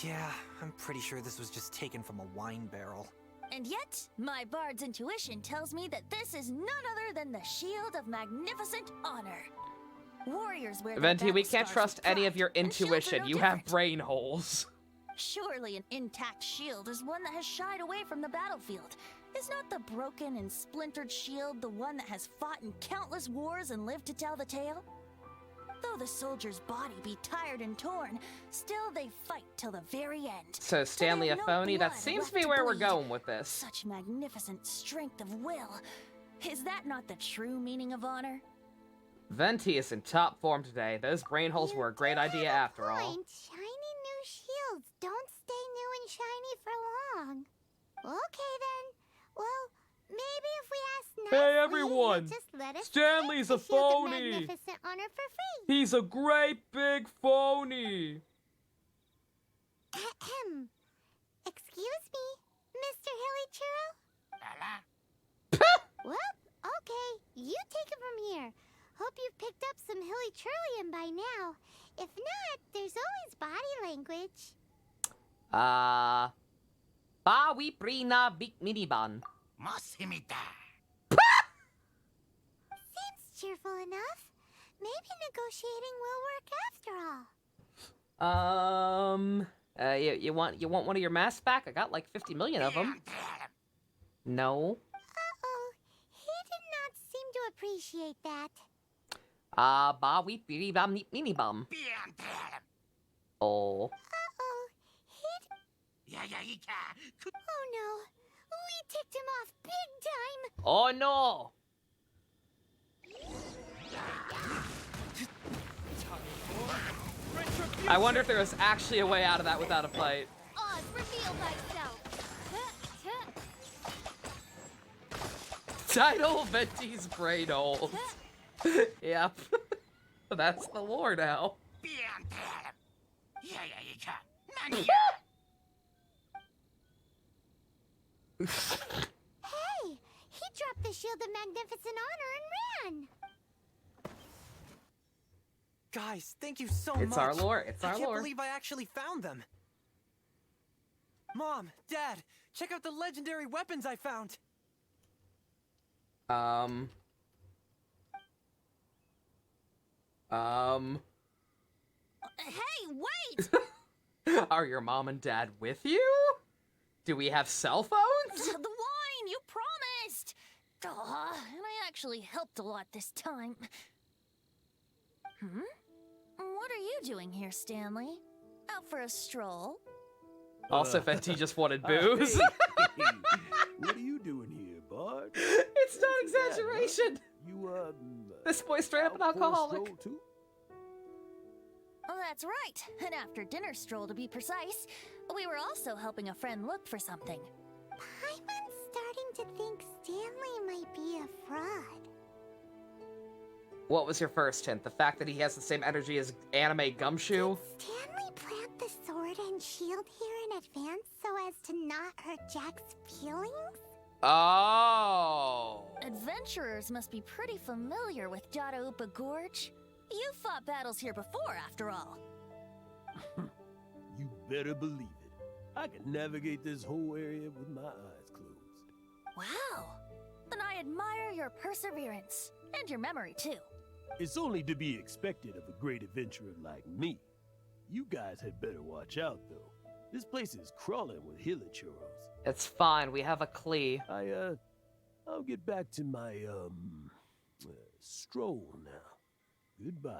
Yeah, I'm pretty sure this was just taken from a wine barrel. And yet, my bard's intuition tells me that this is none other than the Shield of Magnificent Honor. Warriors wear their Venti, we battle can't scars trust with any of pride, your and shields are intuition. no You have different. brain holes. Surely an intact shield is one that has shied away from the battlefield. Is not the broken and splintered shield the one that has fought in countless wars and lived to tell the tale? Though the soldier's body be tired and torn, still they fight till the very end. So Stanley a no phony? That blood seems left to be to where we're bleed. going with this. Such magnificent strength of will. Is that not the true meaning of honor? Venti is in top form today. Those brain holes were a great idea after all. Point. Shiny new shields don't stay new and shiny for long. Okay then. Well, maybe if we ask nicely, Hey everyone! he'll just let us Stanley's take a the Shield of phony! Magnificent Honor for free. He's a great big phony! Ahem. Excuse me, Mr. Hilly Churro? Well, okay, you take it from here. Hope you've picked up some Hilly Churlian by now. If not, there's always body language. Bawi prina big miniban. Seems cheerful enough. Maybe negotiating will work after all. You want one of your masks back? I got like 50 million of them. No. Uh-oh, he did not seem to appreciate that. Bawi piribam minibam. Oh. Uh-oh, oh no, we ticked him off big time. Oh no! I wonder if there was actually a way out of that without a fight. Oz, reveal thyself. Title Venti's brain holes. Yep. That's the lore now. Hey, he dropped the Shield of Magnificent Honor and ran. Guys, thank you so much. It's our lore. It's our I can't lore. believe I actually found them. Mom, Dad, check out the legendary weapons I found. Hey, wait! Are your mom and dad with you? Do we have cell phones? The wine, you promised! And I actually helped a lot this time. What are you doing here, Stanley? Out for a stroll? Also, Venti just wanted booze. What are you doing here, Bard? It's no exaggeration. You, This boy's straight up an out for a alcoholic. stroll, too? Oh, that's right. An after-dinner stroll, to be precise. We were also helping a friend look for something. Paimon's starting to think Stanley might be a fraud. What was your first hint? The fact that he has the same energy as anime Gumshoe? Stanley plant the sword and shield here in advance so as to not hurt Jack's feelings? Oh. Adventurers must be pretty familiar with Dadaupa Gorge. You fought battles here before, after all. You better believe it. I can navigate this whole area with my eyes closed. Wow. Then I admire your perseverance. And your memory, too. It's only to be expected of a great adventurer like me. You guys had better watch out, though. This place is crawling with hilichurros. It's fine. We have a Klee. I'll get back to my, stroll now. Goodbye.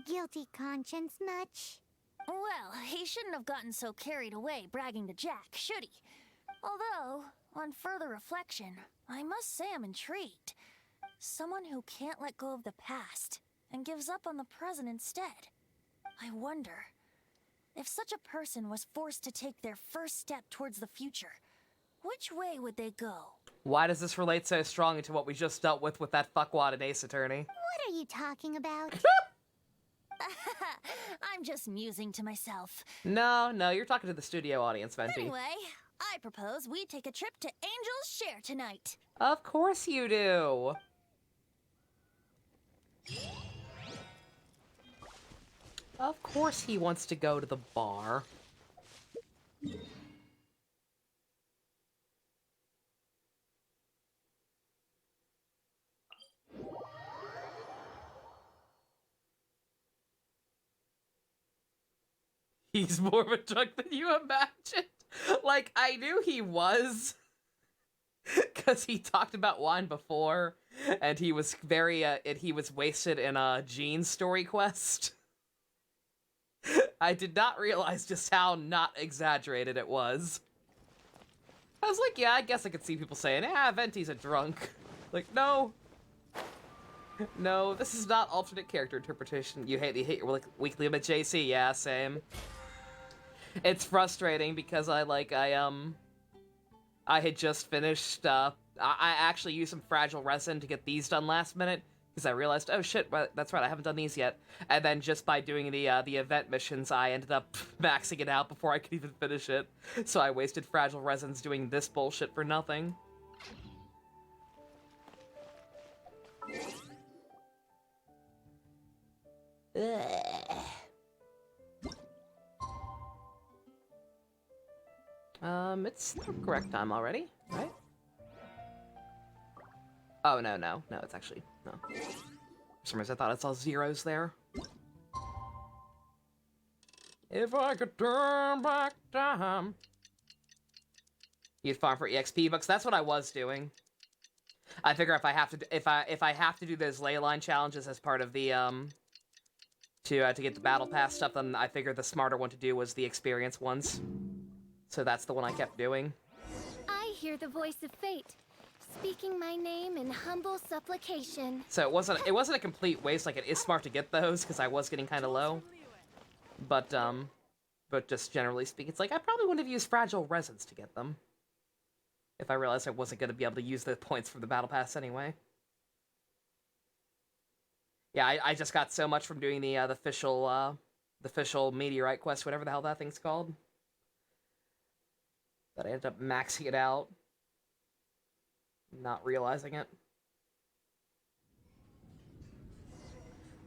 Guilty conscience much? Well, he shouldn't have gotten so carried away bragging to Jack, should he? Although, on further reflection, I must say I'm intrigued. Someone who can't let go of the past and gives up on the present instead. I wonder, if such a person was forced to take their first step towards the future, which way would they go? Why does this relate so strongly to what we just dealt with that fuckwad and Ace Attorney? What are you talking about? I'm just musing to myself. No, you're talking to the studio audience, Venti. Anyway, I propose we take a trip to Angel's Share tonight. Of course you do. Of course he wants to go to the bar. He's more of a drunk than you imagined. Like, I knew he was. Because he talked about wine before. And he was very, he was wasted in a Jean's story quest. I did not realize just how not exaggerated it was. I was like, yeah, I guess I could see people saying, Venti's a drunk. Like, no. No, this is not alternate character interpretation. You hate your weekly limit, JC. Yeah, same. It's frustrating because I had just finished, I actually used some fragile resin to get these done last minute. Because I realized, oh shit, that's right, I haven't done these yet. And then just by doing the event missions, I ended up maxing it out before I could even finish it. So I wasted fragile resins doing this bullshit for nothing. It's the correct time already, right? Oh, no, it's actually, no. For some reason I thought I saw zeros there. If I could turn back time. You'd farm for EXP books. That's what I was doing. I figure if I have to, if I have to do those ley line challenges as part of the to get the battle pass stuff, then I figured the smarter one to do was the experience ones. So that's the one I kept doing. I hear the voice of fate, speaking my name in humble supplication. So it wasn't a complete waste. Like, it is smart to get those because I was getting kind of low. But just generally speaking, it's like I probably wouldn't have used fragile resins to get them if I realized I wasn't going to be able to use the points from the battle pass anyway. Yeah, I just got so much from doing the official meteorite quest, whatever the hell that thing's called, that I ended up maxing it out, not realizing it.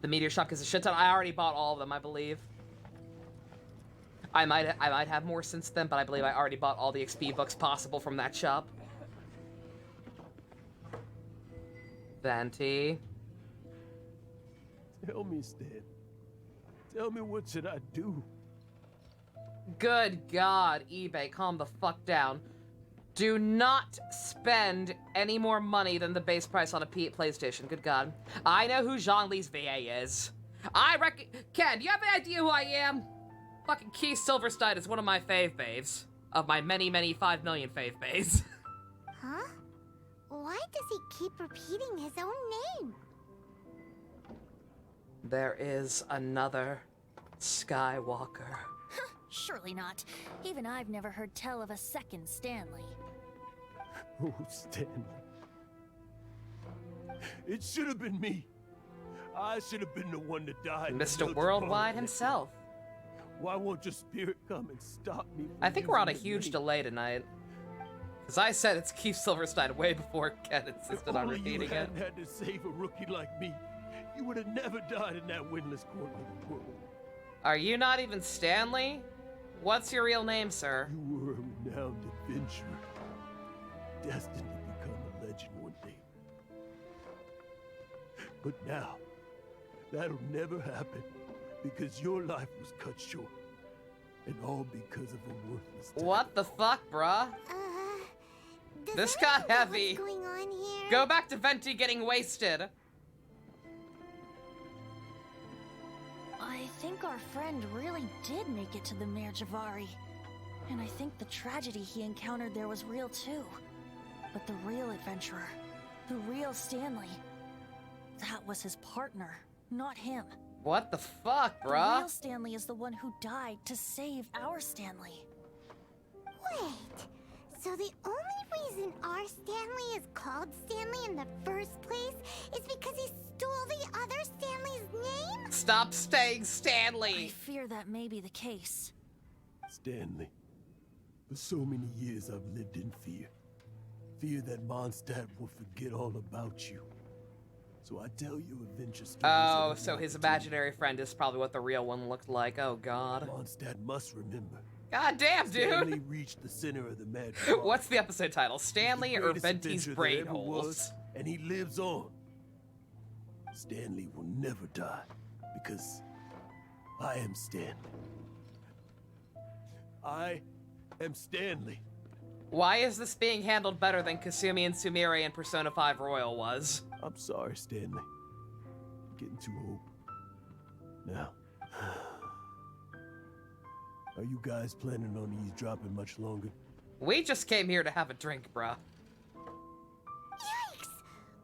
The meteor shock is a shit ton. I already bought all of them, I believe. I might have more since then, but I believe I already bought all the XP books possible from that shop. Venti. Tell me, Stan. Tell me, what should I do? Good God, eBay, calm the fuck down. Do not spend any more money than the base price on a PlayStation. Good God. I know who Jean-Lee's VA is. Ken, do you have any idea who I am? Fucking Keith Silverstein is one of my fave faves. Of my many, many 5 million fave faves. Huh? Why does he keep repeating his own name? There is another Skywalker. Surely not. Even I've never heard tell of a second Stanley. Oh, Stanley. It should have been me. I should have been the one to die. Mr. Worldwide himself. Why won't your spirit come and stop me? I think we're on a huge delay tonight. Because I said it's Keith Silverstein way before Ken insisted on repeating it. If only you hadn't had to save a rookie like me, you would have never died in that windless corner of the world. Are you not even Stanley? What's your real name, sir? You were a renowned adventurer, destined to become a legend one day. But now, that'll never happen, because your life was cut short, and all because of a worthless talent. What the fuck, bruh? This got heavy. What's going on here? Go back to Venti getting wasted. I think our friend really did make it to the Mare Javari. And I think the tragedy he encountered there was real too. But the real adventurer, the real Stanley, that was his partner, not him. What the fuck, The bruh? real Stanley is the one who died to save our Stanley. Wait, so the only reason our Stanley is called Stanley in the first place is because he stole the other Stanley's name? Stop saying I Stanley! fear that may be the case. Stanley, For so many years I've lived in fear. Fear that Mondstadt will forget all about you. So I tell you adventure stories. Oh, so his imaginary friend is probably what the real one looked like. Oh, God. Mondstadt must remember. God damn, dude! Stanley reached the center of the magic. What's the episode title? Stanley or Venti's brain holes? And he lives on. Stanley will never die because I am Stanley. I am Stanley. Why is this being handled better than Kasumi and Sumire in Persona 5 Royal was? I'm sorry, Stanley. I'm getting too old. Now, are you guys planning on eavesdropping much longer? We just came here to have a drink, bruh. Yikes!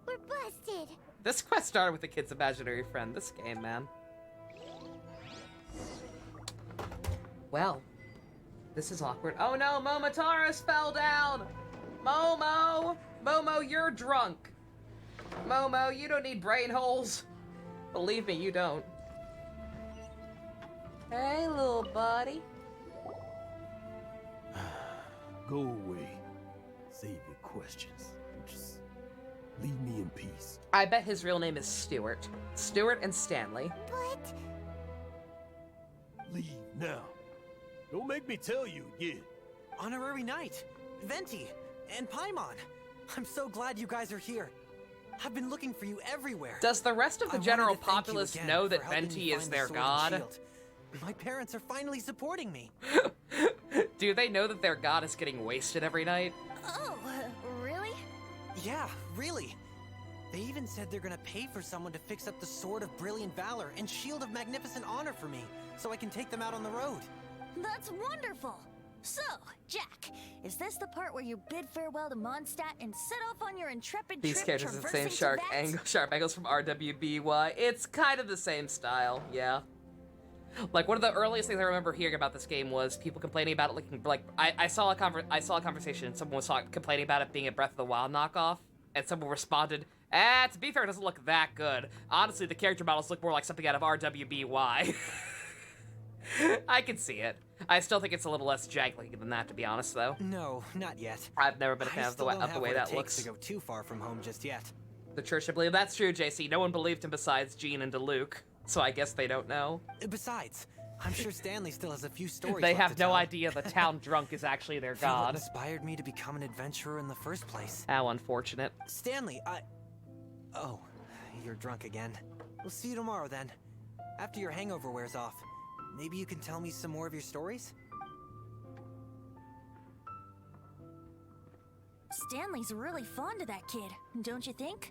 We're busted! This quest started with the kid's imaginary friend. This game, man. Well, this is awkward. Oh no, Momotaro's fell down! Momo! Momo, you're drunk! Momo, you don't need brain holes. Believe me, you don't. Hey, little buddy. Go away. Save your questions. Just leave me in peace. I bet his real name is Stuart. Stuart and Stanley. But... Leave now. Don't make me tell you again. Honorary Knight, Venti, and Paimon. I'm so glad you guys are here. I've been looking for you everywhere. Does the rest of the general populace know that Venti is their god? My parents are finally supporting me. Do they know that their god is getting wasted every night? Oh, really? Yeah, really. They even said they're gonna pay for someone to fix up the Sword of Brilliant Valor and Shield of Magnificent Honor for me, so I can take them out on the road. That's wonderful! So, Jack, is this the part where you bid farewell to Mondstadt and set off on your intrepid These trip characters are the same sharp angles from RWBY. It's kind of the same style, yeah. Like, one of the earliest things I remember hearing about this game was people complaining about it looking like... I saw a conversation and someone was complaining about it being a Breath of the Wild knockoff, and someone responded, to be fair, it doesn't look that good. Honestly, the character models look more like something out of RWBY. I can see it. I still think it's a little less jaggly than that, to be honest, though. No, not yet. I've never been a fan of the way that looks. To go too far from home just yet. The church should believe that's true, JC. No one believed him besides Jean and DeLuke, so I guess they don't know. Besides, I'm sure Stanley still has a few stories. They have no idea the town drunk is actually their god. What inspired me to become an adventurer in the first place. How unfortunate. Stanley, Oh, you're drunk again. We'll see you tomorrow then. After your hangover wears off. Maybe you can tell me some more of your stories? Stanley's really fond of that kid, don't you think?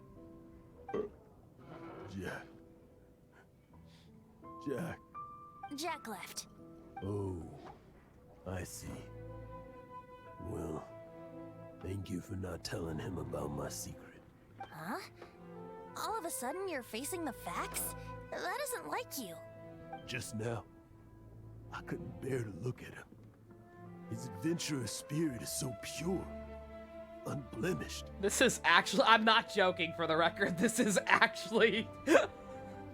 Jack. Jack left. Oh, I see. Well, thank you for not telling him about my secret. Huh? All of a sudden you're facing the facts? That isn't like you. Just now, I couldn't bear to look at him. His adventurous spirit is so pure, unblemished. This is actually, I'm not joking for the record, this is actually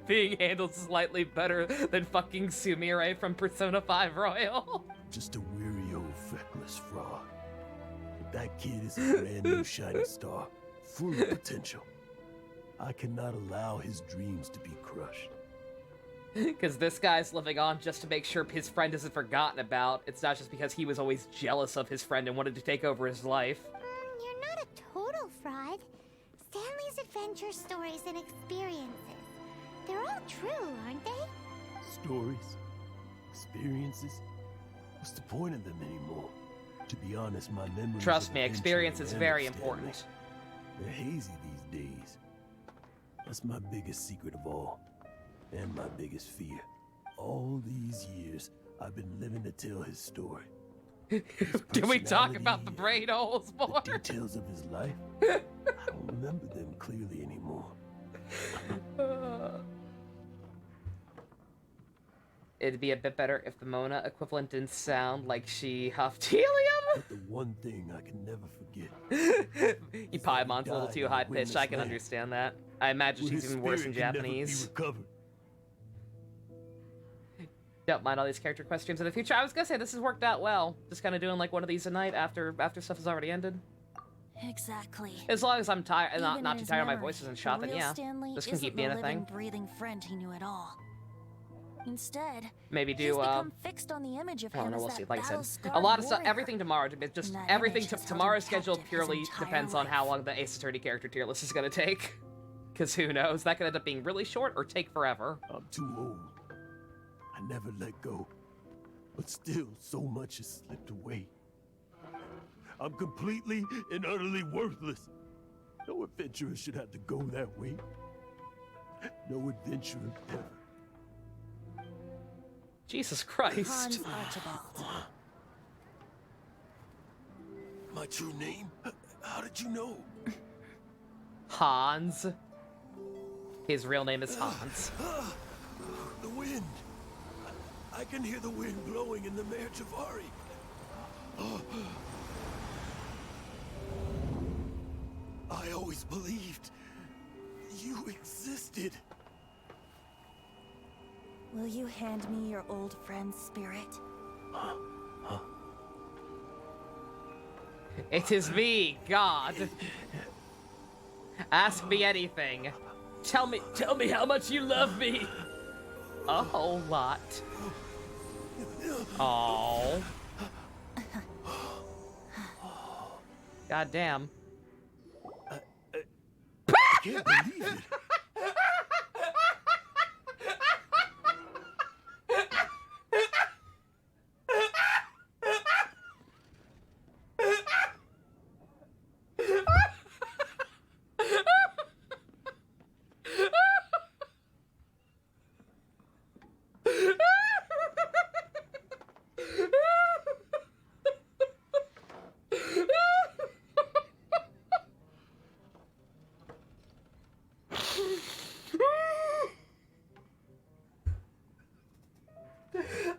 being handled slightly better than fucking Sumire from Persona 5 Royal. Just a weary old feckless fraud. But that kid is a brand new shining star, full of potential. I cannot allow his dreams to be crushed. Because this guy's living on just to make sure his friend isn't forgotten about. It's not just because he was always jealous of his friend and wanted to take over his life. You're not a total fraud. Stanley's adventure stories and experiences. They're all true, aren't they? Stories? Experiences? What's the point of them anymore? To be honest, my memory. Trust me, experience is very important. They're hazy these days. That's my biggest secret of all. And my biggest fear. All these years, I've been living to tell his story. Can we talk about the brain holes more? The details of his life? I don't remember them clearly anymore. It'd be a bit better if the Mona equivalent didn't sound like she huffed helium. But the one thing I can never forget. Paimon's a little too high-pitched, I can understand that. I imagine she's even worse in Japanese. Don't mind all these character questions in the future. I was gonna say, this has worked out well. Just kind of doing like one of these a night after stuff has already ended. Exactly. As long as I'm tired, not Even too in his tired, my memory, voice isn't the shot, then real yeah. Stanley This can keep me isn't the anything. living, breathing friend he knew at all. Instead, Maybe he's do become fixed on the image of I don't him know, as we'll that see. Like I said, battle-scarred a lot of stuff, warrior. everything tomorrow, just And that everything image has held him tomorrow's scheduled captive his purely entire depends on how long the Ace Attorney character tier list is gonna take. Because who knows, that could end up being really short or take forever. I'm too old. I never let go. But still, so much has slipped away. I'm completely and utterly worthless. No adventurer should have to go that way. No adventurer ever. Jesus Christ. Hans Archibald. My true name? How did you know? Hans. His real name is Hans. The wind. I can hear the wind blowing in the Mare Javari. I always believed you existed. Will you hand me your old friend's spirit? It is me, God. Ask me anything. Tell me how much you love me. A whole lot. Oh. God damn. I can't believe it.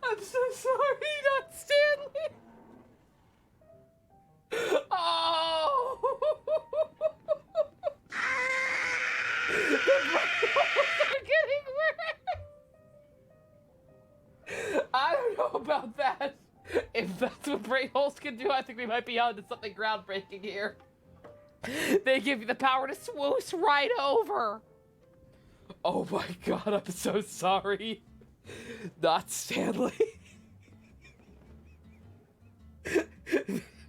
I'm so sorry, not Stanley. Oh. The problems are getting worse. I don't know about that. If that's what brain holes can do, I think we might be onto something groundbreaking here. They give you the power to swoosh right over. Oh my God, I'm so sorry. Not Stanley.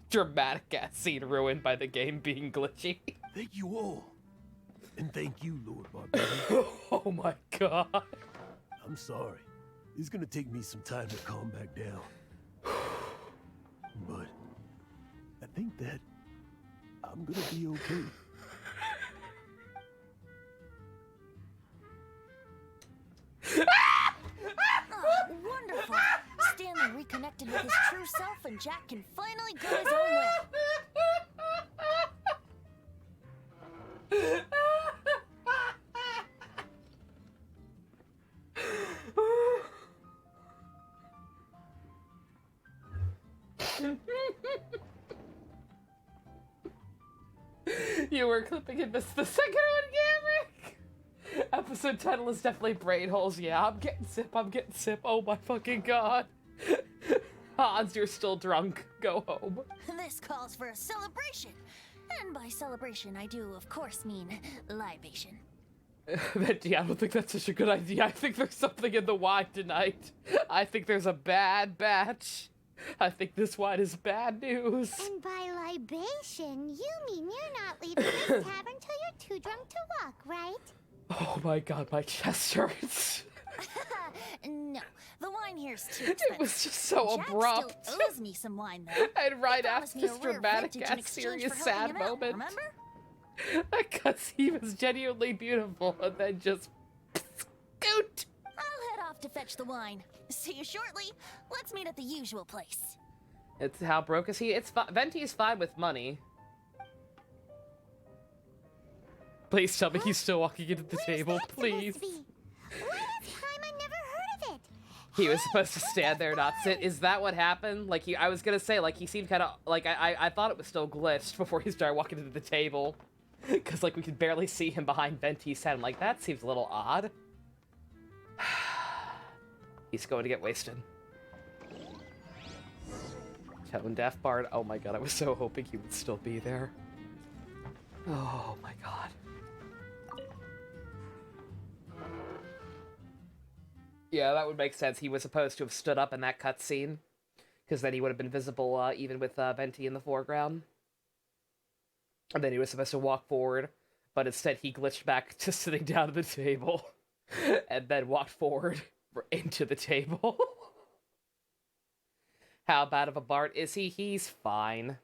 Dramatic ass scene ruined by the game being glitchy. Thank you all. And thank you, Lord Barbarian. Oh my God. I'm sorry. It's gonna take me some time to calm back down. But I think that I'm gonna be okay. Oh, wonderful! Stanley reconnected with his true self, and Jack can finally go his own way. You were clipping and missed the second one, Gamrick! Episode title is definitely brain holes. Yeah, I'm getting sip. Oh my fucking God. Hans, you're still drunk. Go home. This calls for a celebration. And by celebration, I do, of course, mean libation. Venti, I don't think that's such a good idea. I think there's something in the wine tonight. I think there's a bad batch. I think this wine is bad news. And by libation, you mean you're not leaving this tavern till you're too drunk to walk, right? Oh my God, my chest hurts. No, the wine here's too expensive. It was just so Jack abrupt. Still owes me some wine, though. And right He promised after me a this rare dramatic vintage in ass exchange serious for sad helping him out, moment. remember? That cutscene was genuinely beautiful, and then just scoot. I'll head off to fetch the wine. See you shortly. Let's meet at the usual place. It's how broke is he? It's Venti is fine with money. Please tell me he's still walking into the table, please. He was supposed to stand there, not sit. Is that what happened? Like I was gonna say, like he seemed kind of like I thought it was still glitched before he started walking into the table, because like we could barely see him behind Venti's head. I'm like, that seems a little odd. He's going to get wasted. Tone Deaf Bard. Oh my god, I was so hoping he would still be there. Oh my god. Yeah, that would make sense. He was supposed to have stood up in that cutscene, because then he would have been visible even with Venti in the foreground. And then he was supposed to walk forward, but instead he glitched back to sitting down at the table, and then walked forward into the table. How bad of a Bart is he? He's fine.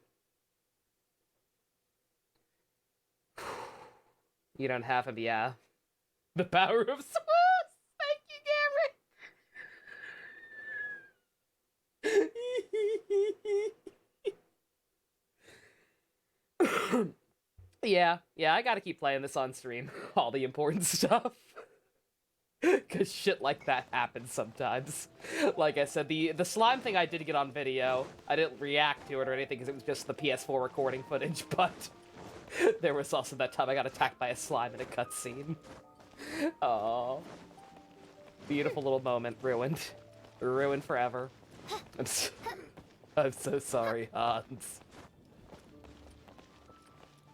You don't have him, yeah. The power of Swiss! Thank you, Gary! Yeah, I gotta keep playing this on stream. All the important stuff. Because shit like that happens sometimes. Like I said, the slime thing I did get on video, I didn't react to it or anything because it was just the PS4 recording footage, but there was also that time I got attacked by a slime in a cutscene. Oh, beautiful little moment, ruined. Ruined forever. I'm so sorry, Hans.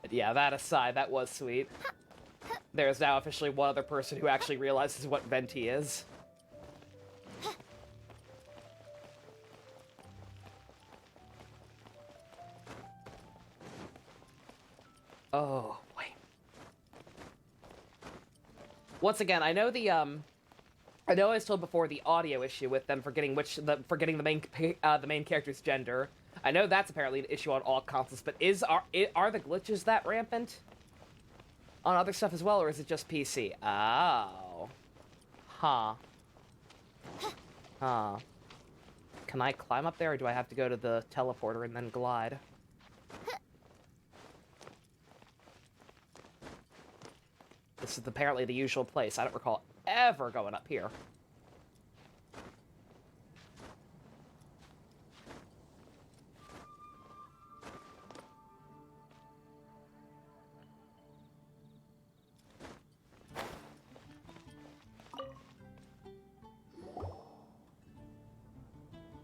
But yeah, that aside, that was sweet. There is now officially one other person who actually realizes what Venti is. Oh, wait. Once again, I know I know I was told before the audio issue with them forgetting the main character's gender. I know that's apparently an issue on all consoles, but are the glitches that rampant on other stuff as well, or is it just PC? Oh. Huh. Huh. Can I climb up there, or do I have to go to the teleporter and then glide? This is apparently the usual place. I don't recall ever going up here.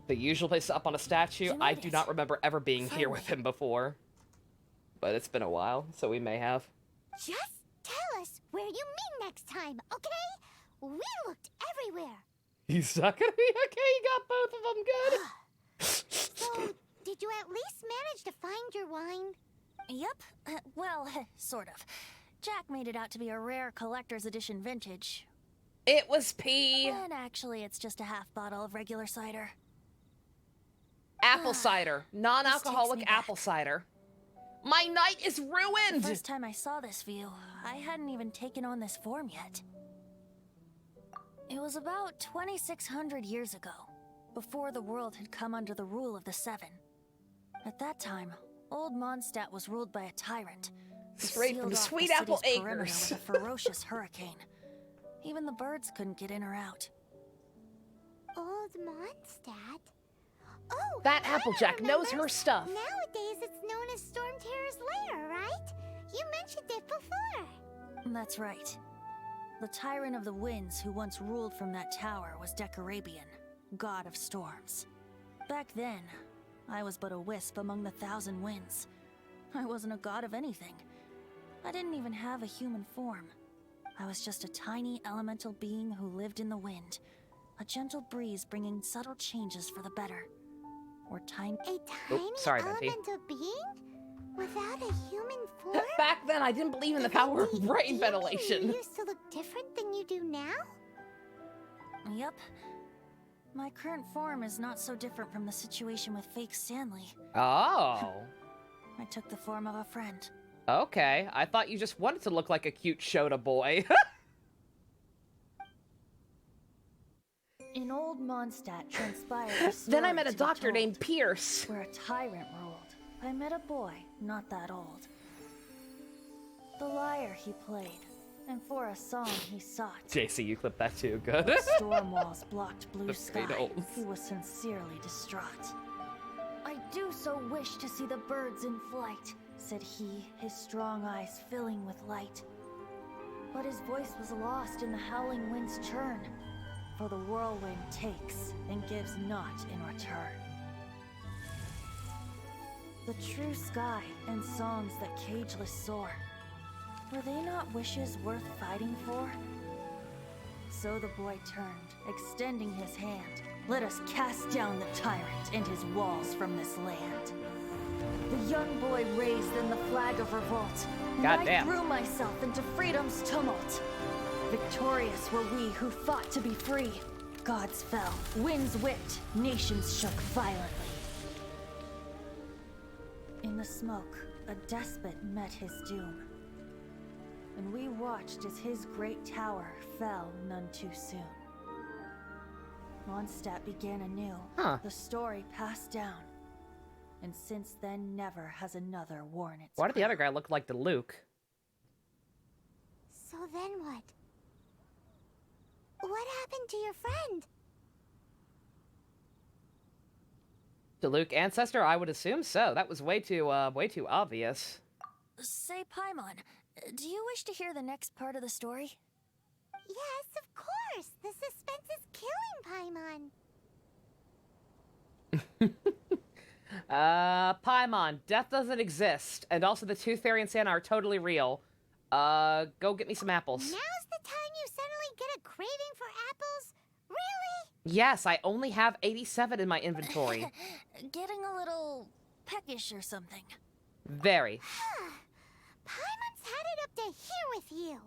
The usual place is up on a statue. I do not remember ever being here with him before. But it's been a while, so we may have. Just tell us where you meet next time, okay? We looked everywhere. He's not gonna be okay. You got both of them good. So, did you at least manage to find your wine? Yep. Well, sort of. Jack made it out to be a rare collector's edition vintage. It was pee. And actually, it's just a half bottle of regular cider. Apple cider. Non-alcoholic apple cider. My night is ruined! The first time I saw this view, I hadn't even taken on this form yet. It was about 2,600 years ago, before the world had come under the rule of the Seven. At that time, Old Mondstadt was ruled by a tyrant. Straight from Sweet Apple Acres. With a ferocious hurricane. Even the birds couldn't get in or out. Old Mondstadt? Oh, that Applejack knows her stuff. Nowadays, it's known as Storm Terror's lair, right? You mentioned it before. That's right. The Tyrant of the Winds who once ruled from that tower was Decarabian, god of storms. Back then, I was but a wisp among the 1,000 winds. I wasn't a god of anything. I didn't even have a human form. I was just a tiny elemental being who lived in the wind. A gentle breeze bringing subtle changes for the better. Or tiny... A tiny elemental being? Without a human form? Back then, I didn't believe in the power of brain ventilation. You used to look different than you do now? Yep. My current form is not so different from the situation with fake Stanley. Oh. I took the form of a friend. Okay, I thought you just wanted to look like a cute Shota boy. In Old Mondstadt transpired Then I met a doctor named Pierce. Where a tyrant ruled. I met a boy, not that old. The lyre he played, and for a song he sought. JC, you clipped that too, good. Storm walls blocked blue sky. He was sincerely distraught. I do so wish to see the birds in flight, said he, his strong eyes filling with light. But his voice was lost in the howling wind's churn. for the whirlwind takes and gives not in return. The true sky and songs that cageless soar, were they not wishes worth fighting for? So the boy turned, extending his hand. Let us cast down the tyrant and his walls from this land. The young boy raised then the flag of revolt, and I threw myself into freedom's tumult. Victorious were we who fought to be free. Gods fell, winds whipped, nations shook violently. In the smoke, a despot met his doom, and we watched as his great tower fell none too soon. Mondstadt began anew. The story passed down, and since then never has another worn its Why did the other guy look like the Luke? So then what? What happened to your friend? The Luke ancestor? I would assume so. That was way too obvious. Say, Paimon, do you wish to hear the next part of the story? Yes, of course. The suspense is killing Paimon. Paimon, death doesn't exist, and also the Tooth Fairy and Santa are totally real. Go get me some apples. Now's the time you suddenly get a craving for apples? Really? Yes, I only have 87 in my inventory. Getting a little peckish or something. Very. Paimon's had it up to here with you.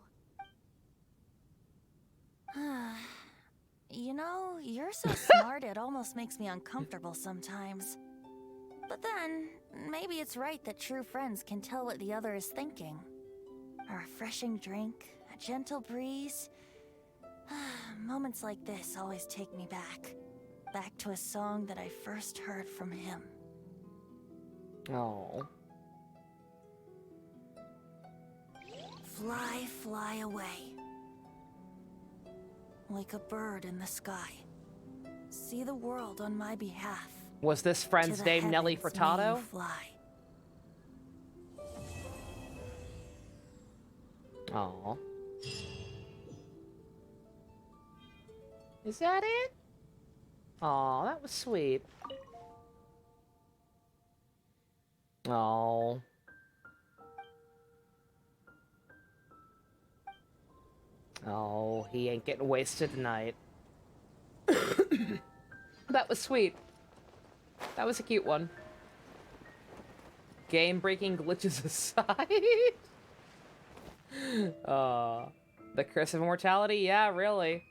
You know, you're so smart it almost makes me uncomfortable sometimes. But then, maybe it's right that true friends can tell what the other is thinking. A refreshing drink, a gentle breeze. Moments like this always take me back. Back to a song that I first heard from him. Oh. Fly, fly away. Like a bird in the sky. See the world on my behalf. Was this friend's name Nelly Furtado? Fly. Oh. Is that it? Oh, that was sweet. Oh. Oh, he ain't getting wasted tonight. That was sweet. That was a cute one. Game-breaking glitches aside. The curse of immortality? Yeah, really.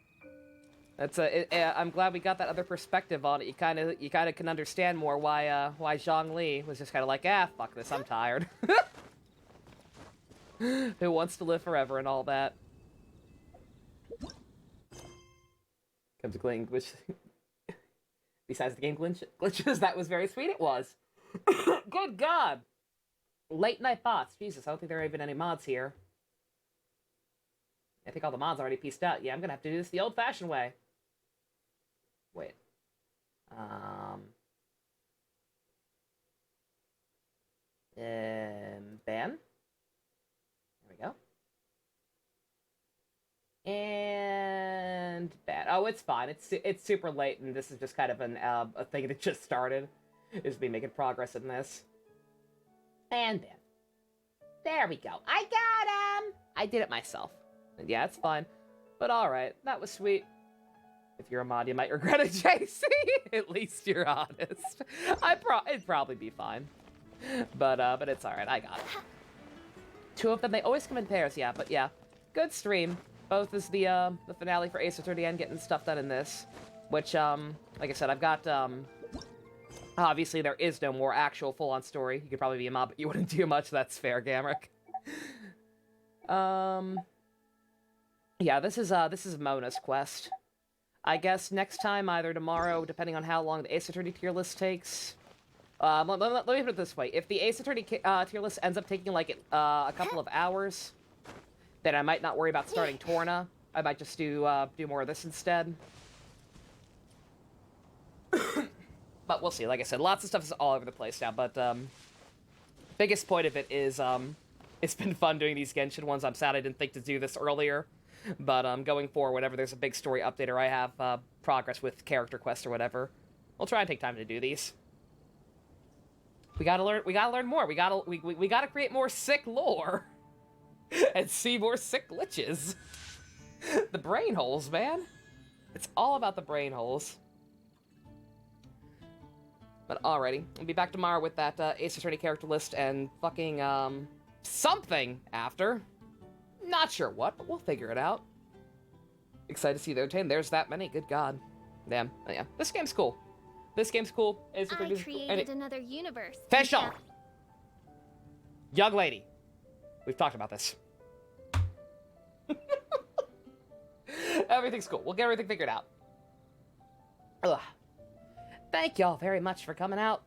That's I'm glad we got that other perspective on it. You kind of can understand more why Zhang Li was just kind of like, fuck this, I'm tired. Who wants to live forever and all that. Comes a glitch. Besides the game glitches, that was very sweet. It was. Good God. Late night bots. Jesus, I don't think there are even any mods here. I think all the mods already pieced out. Yeah, I'm gonna have to do this the old-fashioned way. Wait. Ban. There we go. And ban. Oh, it's fine. It's super late, and this is just kind of a thing that just started. Is me making progress in this. And ban. There we go. I got him! I did it myself. And yeah, it's fine. But alright, that was sweet. If you're a mod, you might regret it, JC. At least you're honest. It'd probably be fine. But it's alright, I got it. Two of them, they always come in pairs, yeah, but yeah. Good stream. Both is the finale for Ace Attorney and getting stuff done in this. Which, like I said, I've got, obviously there is no more actual full-on story. You could probably be a mod, but you wouldn't do much. That's fair, Gamrick. Yeah, this is Mona's quest. I guess next time, either tomorrow, depending on how long the Ace Attorney tier list takes. Let me put it this way. If the Ace Attorney tier list ends up taking, like, a couple of hours, then I might not worry about starting Torna. I might just do more of this instead. But we'll see. Like I said, lots of stuff is all over the place now, but, biggest point of it is, it's been fun doing these Genshin ones. I'm sad I didn't think to do this earlier. But going forward, whenever there's a big story update or I have progress with character quests or whatever, we'll try and take time to do these. We gotta learn more. We gotta create more sick lore and see more sick glitches. The brain holes, man. It's all about the brain holes. But alrighty, we'll be back tomorrow with that Ace Attorney character list and fucking something after. Not sure what, but we'll figure it out. Excited to see their 10. There's that many. Good God. Damn. But yeah, this game's cool. This game's cool. Ace Attorney is cool. Created another universe. Official! Young lady. We've talked about this. Everything's cool. We'll get everything figured out. Ugh. Thank y'all very much for coming out.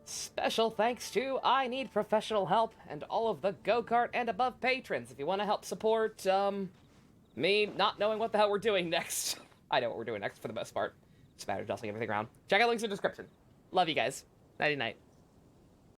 Special thanks to I Need Professional Help and all of the go-kart and above patrons. If you want to help support, me not knowing what the hell we're doing next. I know what we're doing next for the most part. It's a matter of tossing everything around. Check out links in the description. Love you guys. Nighty-night.